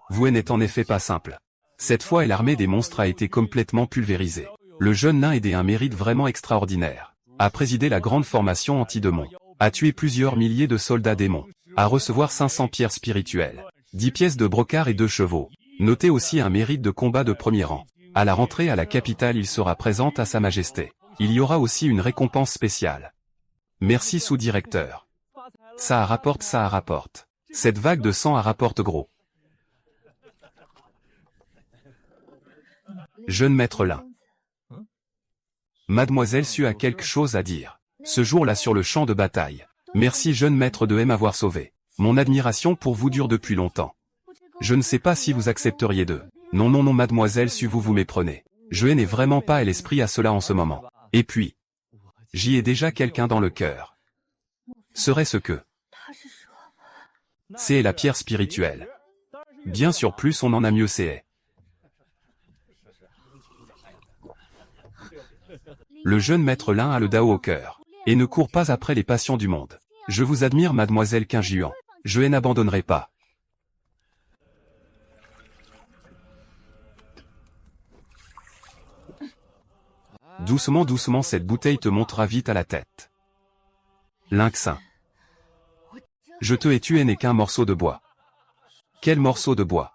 Voué n'est en effet pas simple. Cette fois l'armée des monstres a été complètement pulvérisée. Le jeune nain aidé un mérite vraiment extraordinaire. A présidé la grande formation anti-démons. A tué plusieurs milliers de soldats démons. A recevoir 500 pierres spirituelles. 10 pièces de brocart et 2 chevaux. Notez aussi un mérite de combat de premier rang. À la rentrée à la capitale il sera présent à sa majesté. Il y aura aussi une récompense spéciale. Merci sous-directeur. Ça rapporte. Cette vague de sang rapporte gros. Jeune maître Lin. Mademoiselle Su a quelque chose à dire. Ce jour-là sur le champ de bataille. Merci jeune maître de m'avoir sauvé. Mon admiration pour vous dure depuis longtemps. Je ne sais pas si vous accepteriez de... Non mademoiselle Su vous méprenez. Je n'ai vraiment pas l'esprit à cela en ce moment. Et puis... J'y ai déjà quelqu'un dans le cœur. Serait-ce que... C'est la pierre spirituelle. Bien sûr plus on en a mieux c'est. Le jeune maître Lin a le Dao au cœur. Et ne court pas après les passions du monde. Je vous admire mademoiselle Qingjuan. Je n'abandonnerai pas. Doucement cette bouteille te montera vite à la tête. Lynx. Je te ai tué n'est qu'un morceau de bois. Quel morceau de bois?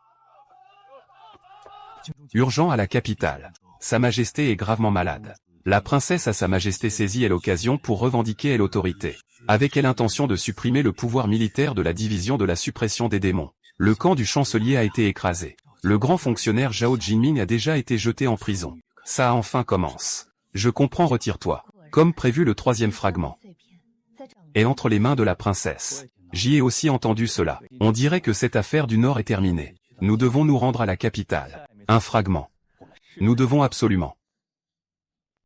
Urgent à la capitale. Sa Majesté est gravement malade. La princesse a Sa Majesté saisi l'occasion pour revendiquer l'autorité. Avec l'intention de supprimer le pouvoir militaire de la division de la suppression des démons. Le camp du chancelier a été écrasé. Le grand fonctionnaire Zhao Jinming a déjà été jeté en prison. Ça enfin commence. Je comprends, retire-toi. Comme prévu le 3e fragment. Et entre les mains de la princesse. J'y ai aussi entendu cela. On dirait que cette affaire du Nord est terminée. Nous devons nous rendre à la capitale. Un fragment. Nous devons absolument.